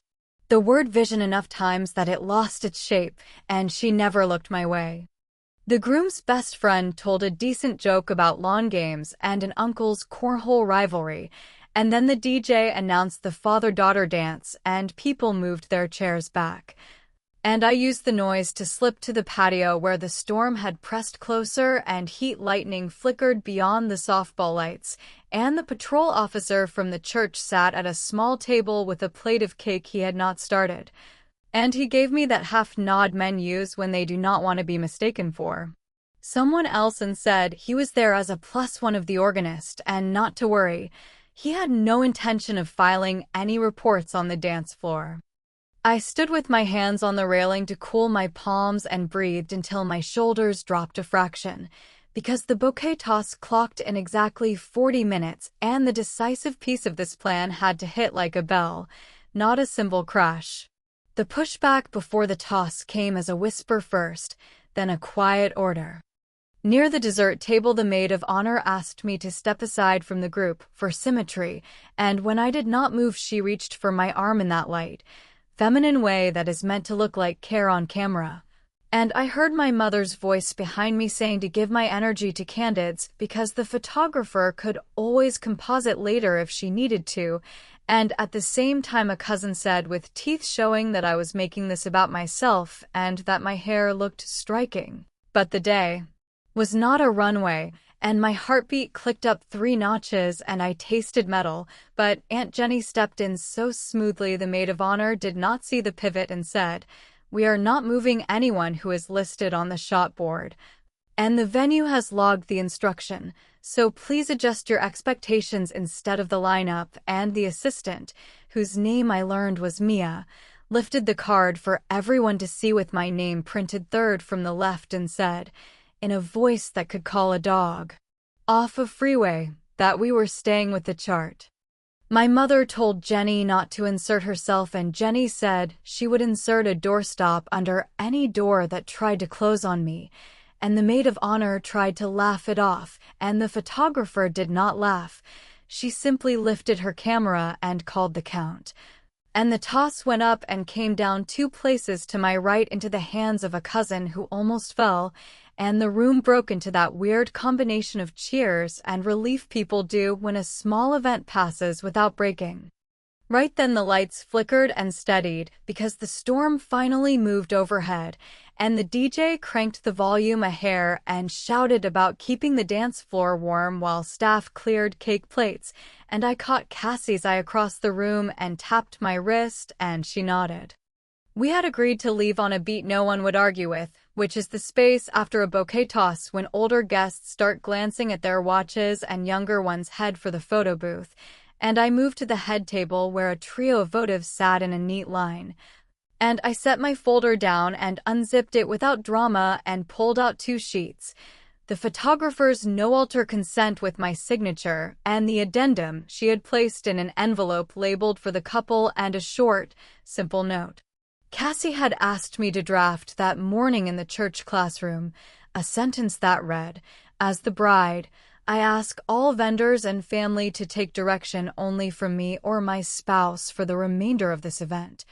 the word vision enough times that it lost its shape, and she never looked my way. The groom's best friend told a decent joke about lawn games and an uncle's cornhole rivalry, and then the DJ announced the father-daughter dance, and people moved their chairs back. and I used the noise to slip to the patio where the storm had pressed closer and heat lightning flickered beyond the softball lights, and the patrol officer from the church sat at a small table with a plate of cake he had not started. And he gave me that half-nod men use when they do not want to be mistaken for someone else and said he was there as a +1 of the organist and not to worry. He had no intention of filing any reports on the dance floor. I stood with my hands on the railing to cool my palms and breathed until my shoulders dropped a fraction, because the bouquet toss clocked in exactly 40 minutes and the decisive piece of this plan had to hit like a bell, not a cymbal crash. The pushback before the toss came as a whisper first, then a quiet order. Near the dessert table, the maid of honor asked me to step aside from the group for symmetry, and when I did not move, she reached for my arm in that light, feminine way that is meant to look like care on camera. And I heard my mother's voice behind me saying to give my energy to candids because the photographer could always composite later if she needed to, and at the same time a cousin said with teeth showing that I was making this about myself and that my hair looked striking. But the day was not a runway, and my heartbeat clicked up 3 notches and I tasted metal, but Aunt Jenny stepped in so smoothly the maid of honor did not see the pivot and said, "We are not moving anyone who is listed on the shot board. And the venue has logged the instruction, so please adjust your expectations instead of the lineup," and the assistant, whose name I learned was Mia, lifted the card for everyone to see with my name printed third from the left and said, in a voice that could call a dog off a freeway, that we were staying with the chart. My mother told Jenny not to insert herself, and Jenny said she would insert a doorstop under any door that tried to close on me, and the maid of honor tried to laugh it off, and the photographer did not laugh. She simply lifted her camera and called the count. And the toss went up and came down 2 places to my right into the hands of a cousin who almost fell, and the room broke into that weird combination of cheers and relief people do when a small event passes without breaking. Right then the lights flickered and steadied because the storm finally moved overhead, and the DJ cranked the volume a hair and shouted about keeping the dance floor warm while staff cleared cake plates, and I caught Cassie's eye across the room and tapped my wrist, and she nodded. We had agreed to leave on a beat no one would argue with, which is the space after a bouquet toss when older guests start glancing at their watches and younger ones head for the photo booth, and I moved to the head table where a trio of votives sat in a neat line. And I set my folder down and unzipped it without drama and pulled out 2 sheets. The photographer's no-alter consent with my signature, and the addendum she had placed in an envelope labeled for the couple, and a short, simple note Cassie had asked me to draft that morning in the church classroom, a sentence that read, "As the bride, I ask all vendors and family to take direction only from me or my spouse for the remainder of this event.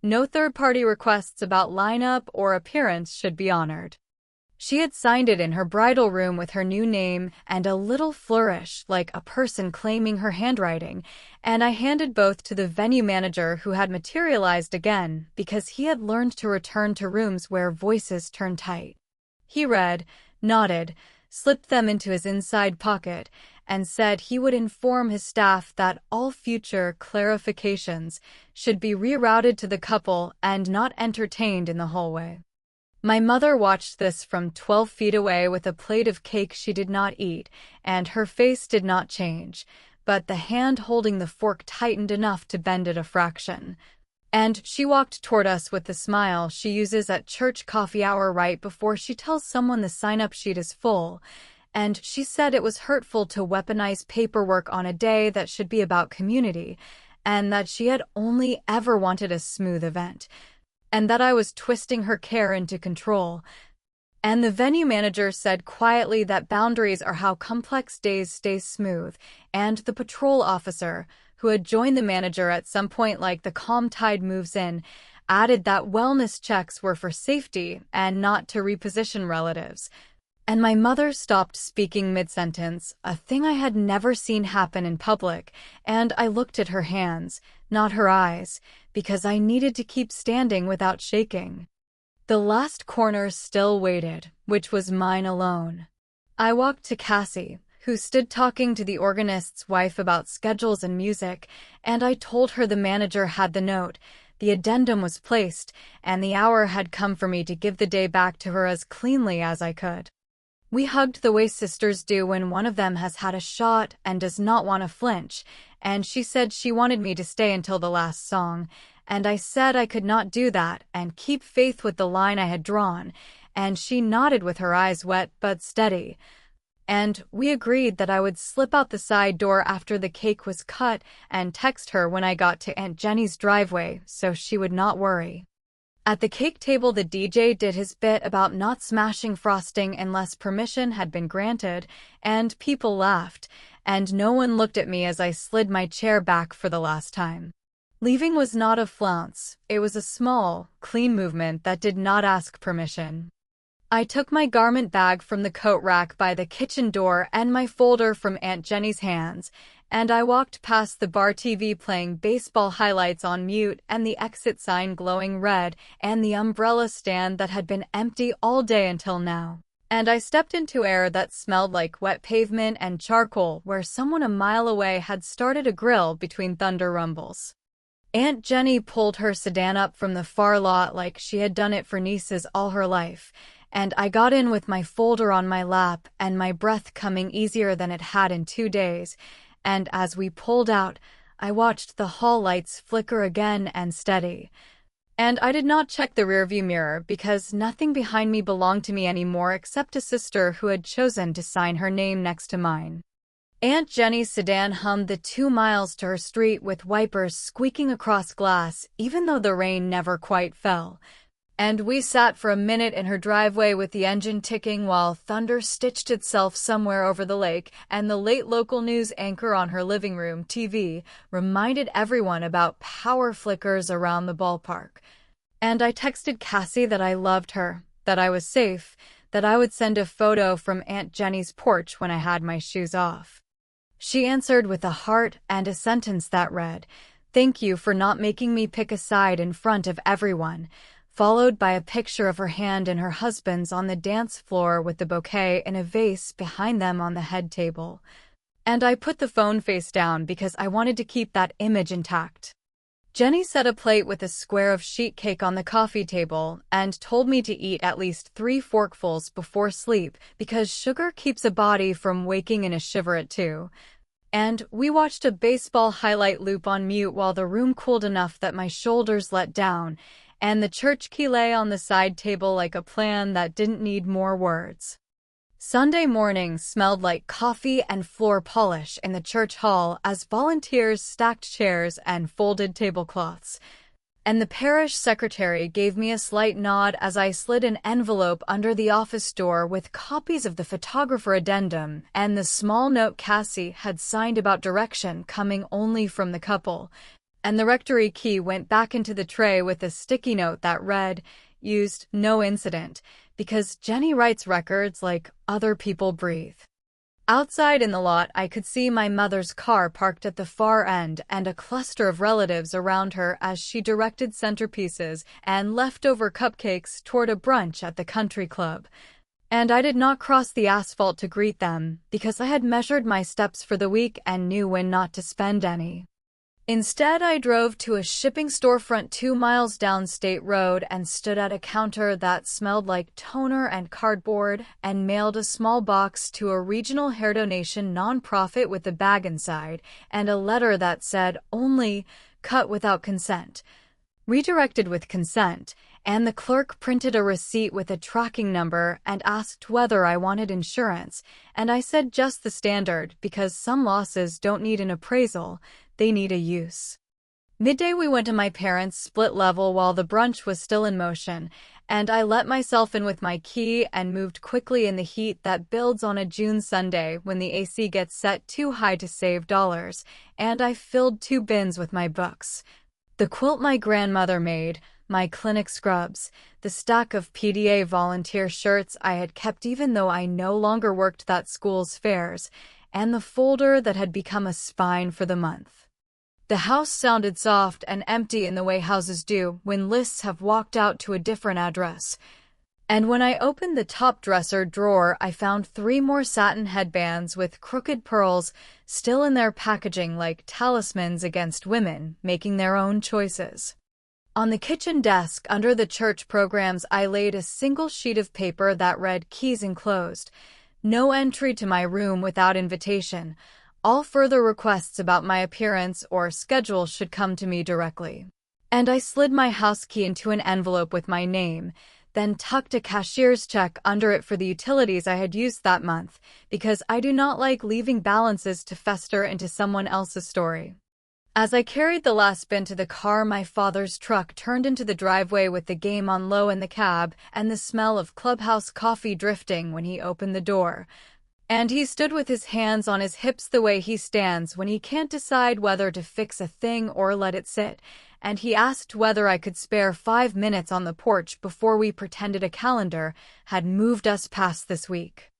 No third-party requests about lineup or appearance should be honored." She had signed it in her bridal room with her new name and a little flourish like a person claiming her handwriting, and I handed both to the venue manager who had materialized again because he had learned to return to rooms where voices turn tight. He read, nodded, slipped them into his inside pocket, and said he would inform his staff that all future clarifications should be rerouted to the couple and not entertained in the hallway. My mother watched this from 12 feet away with a plate of cake she did not eat, and her face did not change, but the hand holding the fork tightened enough to bend it a fraction. And she walked toward us with the smile she uses at church coffee hour right before she tells someone the sign-up sheet is full, and she said it was hurtful to weaponize paperwork on a day that should be about community, and that she had only ever wanted a smooth event, and that I was twisting her care into control. And the venue manager said quietly that boundaries are how complex days stay smooth, and the patrol officer, who had joined the manager at some point like the calm tide moves in, added that wellness checks were for safety and not to reposition relatives. And my mother stopped speaking mid-sentence, a thing I had never seen happen in public, and I looked at her hands, not her eyes, because I needed to keep standing without shaking. The last corner still waited, which was mine alone. I walked to Cassie, who stood talking to the organist's wife about schedules and music, and I told her the manager had the note, the addendum was placed, and the hour had come for me to give the day back to her as cleanly as I could. We hugged the way sisters do when one of them has had a shot and does not want to flinch, and she said she wanted me to stay until the last song, and I said I could not do that and keep faith with the line I had drawn, and she nodded with her eyes wet but steady. And we agreed that I would slip out the side door after the cake was cut and text her when I got to Aunt Jenny's driveway so she would not worry. At the cake table, the DJ did his bit about not smashing frosting unless permission had been granted, and people laughed, and no one looked at me as I slid my chair back for the last time. Leaving was not a flounce, it was a small, clean movement that did not ask permission. I took my garment bag from the coat rack by the kitchen door and my folder from Aunt Jenny's hands, and I walked past the bar TV playing baseball highlights on mute and the exit sign glowing red and the umbrella stand that had been empty all day until now. And I stepped into air that smelled like wet pavement and charcoal where someone a mile away had started a grill between thunder rumbles. Aunt Jenny pulled her sedan up from the far lot like she had done it for nieces all her life, and I got in with my folder on my lap and my breath coming easier than it had in 2 days, and as we pulled out, I watched the hall lights flicker again and steady. And I did not check the rearview mirror because nothing behind me belonged to me anymore except a sister who had chosen to sign her name next to mine. Aunt Jenny's sedan hummed the 2 miles to her street with wipers squeaking across glass even though the rain never quite fell. And we sat for a minute in her driveway with the engine ticking while thunder stitched itself somewhere over the lake, and the late local news anchor on her living room TV reminded everyone about power flickers around the ballpark. And I texted Cassie that I loved her, that I was safe, that I would send a photo from Aunt Jenny's porch when I had my shoes off. She answered with a heart and a sentence that read, "Thank you for not making me pick a side in front of everyone," followed by a picture of her hand and her husband's on the dance floor with the bouquet in a vase behind them on the head table. And I put the phone face down because I wanted to keep that image intact. Jenny set a plate with a square of sheet cake on the coffee table and told me to eat at least 3 forkfuls before sleep because sugar keeps a body from waking in a shiver at 2. And we watched a baseball highlight loop on mute while the room cooled enough that my shoulders let down, and the church key lay on the side table like a plan that didn't need more words. Sunday morning smelled like coffee and floor polish in the church hall as volunteers stacked chairs and folded tablecloths. And the parish secretary gave me a slight nod as I slid an envelope under the office door with copies of the photographer addendum and the small note Cassie had signed about direction coming only from the couple. And the rectory key went back into the tray with a sticky note that read, "Used, no incident, because Jenny writes records like other people breathe." Outside in the lot, I could see my mother's car parked at the far end and a cluster of relatives around her as she directed centerpieces and leftover cupcakes toward a brunch at the country club. And I did not cross the asphalt to greet them because I had measured my steps for the week and knew when not to spend any. Instead, I drove to a shipping storefront 2 miles down State Road and stood at a counter that smelled like toner and cardboard and mailed a small box to a regional hair donation nonprofit with a bag inside and a letter that said only cut without consent, redirected with consent, and the clerk printed a receipt with a tracking number and asked whether I wanted insurance, and I said just the standard because some losses don't need an appraisal, they need a use. Midday we went to my parents' split level while the brunch was still in motion, and I let myself in with my key and moved quickly in the heat that builds on a June Sunday when the AC gets set too high to save dollars, and I filled 2 bins with my books. The quilt my grandmother made, my clinic scrubs, the stack of PDA volunteer shirts I had kept even though I no longer worked that school's fairs, and the folder that had become a spine for the month. The house sounded soft and empty in the way houses do when lists have walked out to a different address. And when I opened the top dresser drawer, I found 3 more satin headbands with crooked pearls still in their packaging like talismans against women making their own choices. On the kitchen desk under the church programs, I laid a single sheet of paper that read "Keys enclosed. No entry to my room without invitation. All further requests about my appearance or schedule should come to me directly." And I slid my house key into an envelope with my name, then tucked a cashier's check under it for the utilities I had used that month, because I do not like leaving balances to fester into someone else's story. As I carried the last bin to the car, my father's truck turned into the driveway with the game on low in the cab and the smell of clubhouse coffee drifting when he opened the door. And he stood with his hands on his hips the way he stands when he can't decide whether to fix a thing or let it sit, and he asked whether I could spare 5 minutes on the porch before we pretended a calendar had moved us past this week.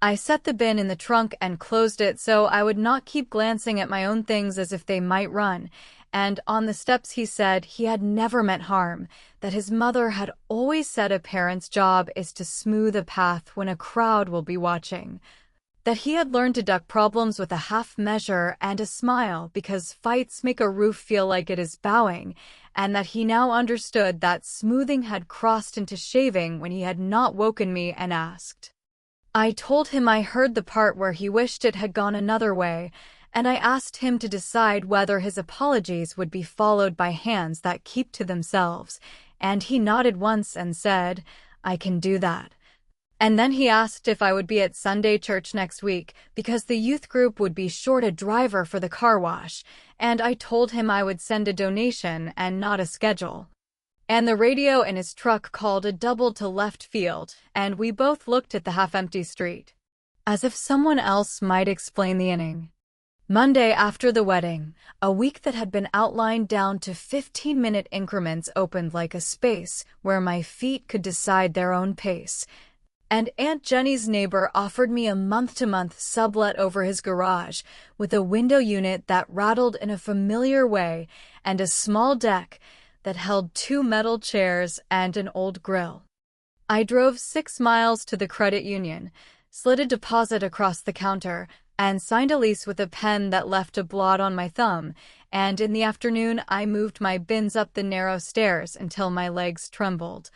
I set the bin in the trunk and closed it so I would not keep glancing at my own things as if they might run, and on the steps he said he had never meant harm, that his mother had always said a parent's job is to smooth a path when a crowd will be watching, that he had learned to duck problems with a half measure and a smile because fights make a roof feel like it is bowing, and that he now understood that smoothing had crossed into shaving when he had not woken me and asked. I told him I heard the part where he wished it had gone another way, and I asked him to decide whether his apologies would be followed by hands that keep to themselves, and he nodded once and said, "I can do that." And then he asked if I would be at Sunday church next week because the youth group would be short a driver for the car wash, and I told him I would send a donation and not a schedule. And the radio in his truck called a double to left field, and we both looked at the half-empty street, as if someone else might explain the inning. Monday after the wedding, a week that had been outlined down to 15-minute increments opened like a space where my feet could decide their own pace. And Aunt Jenny's neighbor offered me a month-to-month sublet over his garage with a window unit that rattled in a familiar way and a small deck that held 2 metal chairs and an old grill. I drove 6 miles to the credit union, slid a deposit across the counter, and signed a lease with a pen that left a blot on my thumb, and in the afternoon I moved my bins up the narrow stairs until my legs trembled,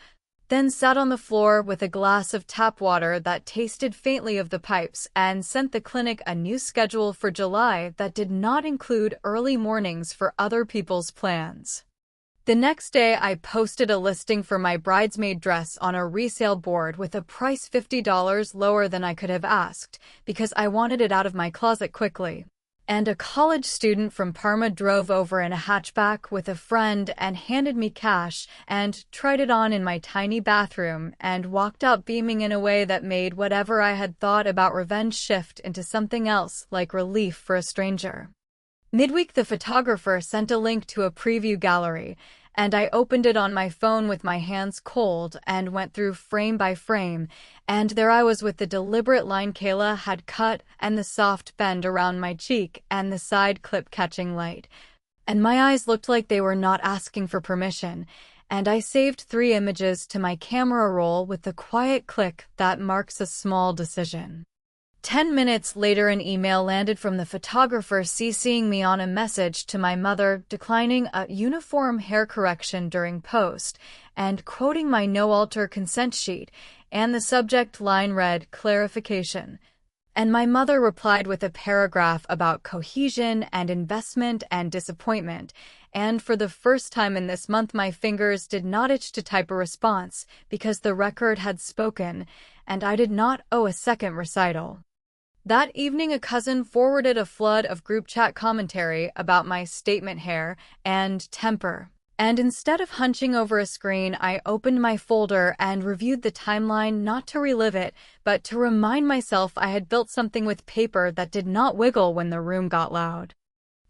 then sat on the floor with a glass of tap water that tasted faintly of the pipes and sent the clinic a new schedule for July that did not include early mornings for other people's plans. The next day, I posted a listing for my bridesmaid dress on a resale board with a price $50 lower than I could have asked because I wanted it out of my closet quickly. And a college student from Parma drove over in a hatchback with a friend and handed me cash and tried it on in my tiny bathroom and walked out beaming in a way that made whatever I had thought about revenge shift into something else like relief for a stranger. Midweek, the photographer sent a link to a preview gallery, and I opened it on my phone with my hands cold and went through frame by frame, and there I was with the deliberate line Kayla had cut and the soft bend around my cheek and the side clip catching light. And my eyes looked like they were not asking for permission, and I saved 3 images to my camera roll with the quiet click that marks a small decision. 10 minutes later, an email landed from the photographer CCing me on a message to my mother declining a uniform hair correction during post and quoting my no-alter consent sheet, and the subject line read, "Clarification." And my mother replied with a paragraph about cohesion and investment and disappointment, and for the first time in this month my fingers did not itch to type a response because the record had spoken, and I did not owe a second recital. That evening, a cousin forwarded a flood of group chat commentary about my statement hair and temper. And instead of hunching over a screen, I opened my folder and reviewed the timeline not to relive it, but to remind myself I had built something with paper that did not wiggle when the room got loud.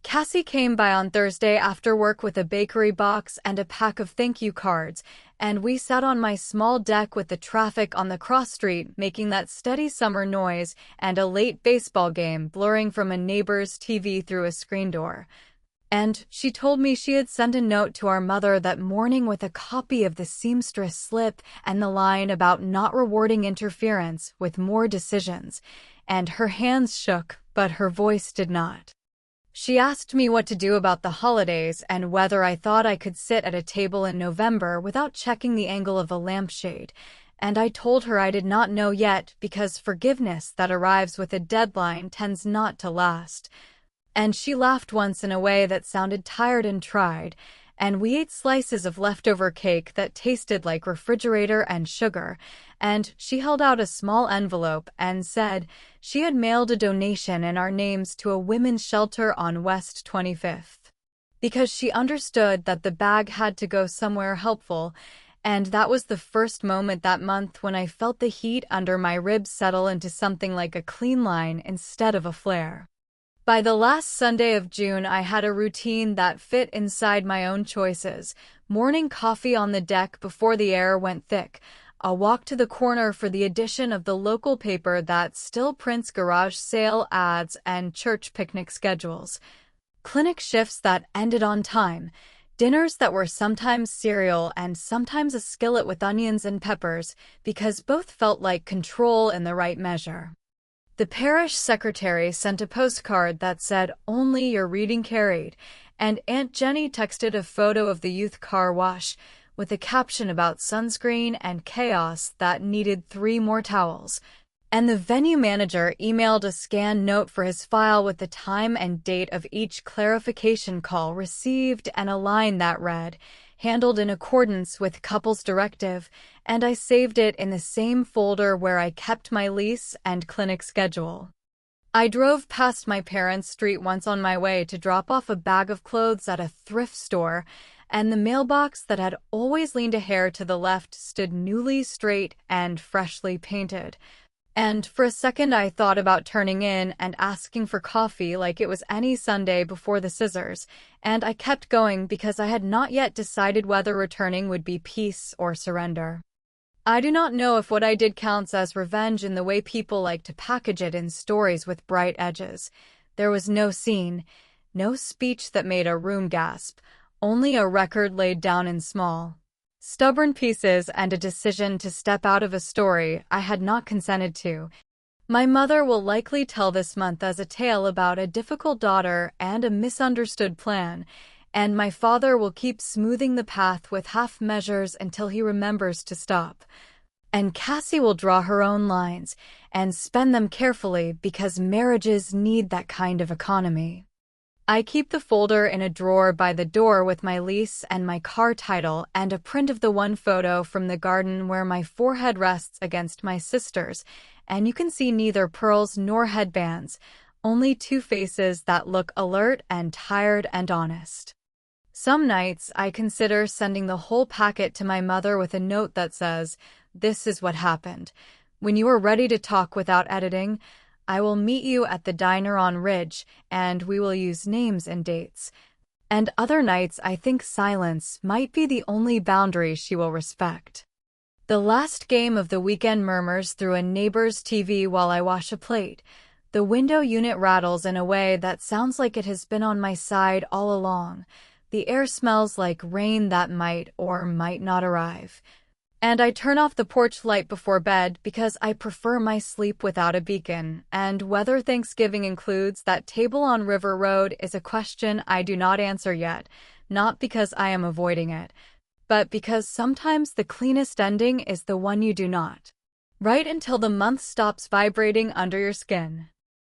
Cassie came by on Thursday after work with a bakery box and a pack of thank you cards, and we sat on my small deck with the traffic on the cross street making that steady summer noise and a late baseball game blurring from a neighbor's TV through a screen door. And she told me she had sent a note to our mother that morning with a copy of the seamstress slip and the line about not rewarding interference with more decisions, and her hands shook, but her voice did not. She asked me what to do about the holidays and whether I thought I could sit at a table in November without checking the angle of a lampshade, and I told her I did not know yet because forgiveness that arrives with a deadline tends not to last. And she laughed once in a way that sounded tired and tried, and we ate slices of leftover cake that tasted like refrigerator and sugar, and she held out a small envelope and said she had mailed a donation in our names to a women's shelter on West 25th. Because she understood that the bag had to go somewhere helpful, and that was the first moment that month when I felt the heat under my ribs settle into something like a clean line instead of a flare. By the last Sunday of June, I had a routine that fit inside my own choices. Morning coffee on the deck before the air went thick, a walk to the corner for the edition of the local paper that still prints garage sale ads and church picnic schedules, clinic shifts that ended on time, dinners that were sometimes cereal and sometimes a skillet with onions and peppers, because both felt like control in the right measure. The parish secretary sent a postcard that said, "Only your reading carried," and Aunt Jenny texted a photo of the youth car wash with a caption about sunscreen and chaos that needed 3 more towels. And the venue manager emailed a scanned note for his file with the time and date of each clarification call received and a line that read, "Handled in accordance with couple's directive," and I saved it in the same folder where I kept my lease and clinic schedule. I drove past my parents' street once on my way to drop off a bag of clothes at a thrift store, and the mailbox that had always leaned a hair to the left stood newly straight and freshly painted. And for a second I thought about turning in and asking for coffee like it was any Sunday before the scissors, and I kept going because I had not yet decided whether returning would be peace or surrender. I do not know if what I did counts as revenge in the way people like to package it in stories with bright edges. There was no scene, no speech that made a room gasp, only a record laid down in small, stubborn pieces and a decision to step out of a story I had not consented to. My mother will likely tell this month as a tale about a difficult daughter and a misunderstood plan, and my father will keep smoothing the path with half measures until he remembers to stop. And Cassie will draw her own lines and spend them carefully because marriages need that kind of economy. I keep the folder in a drawer by the door with my lease and my car title and a print of the one photo from the garden where my forehead rests against my sister's, and you can see neither pearls nor headbands, only 2 faces that look alert and tired and honest. Some nights I consider sending the whole packet to my mother with a note that says, "This is what happened. When you are ready to talk without editing, I will meet you at the diner on Ridge, and we will use names and dates." And other nights I think silence might be the only boundary she will respect. The last game of the weekend murmurs through a neighbor's TV while I wash a plate. The window unit rattles in a way that sounds like it has been on my side all along. The air smells like rain that might or might not arrive. And I turn off the porch light before bed because I prefer my sleep without a beacon, and whether Thanksgiving includes that table on River Road is a question I do not answer yet, not because I am avoiding it, but because sometimes the cleanest ending is the one you do not. Right until the month stops vibrating under your skin.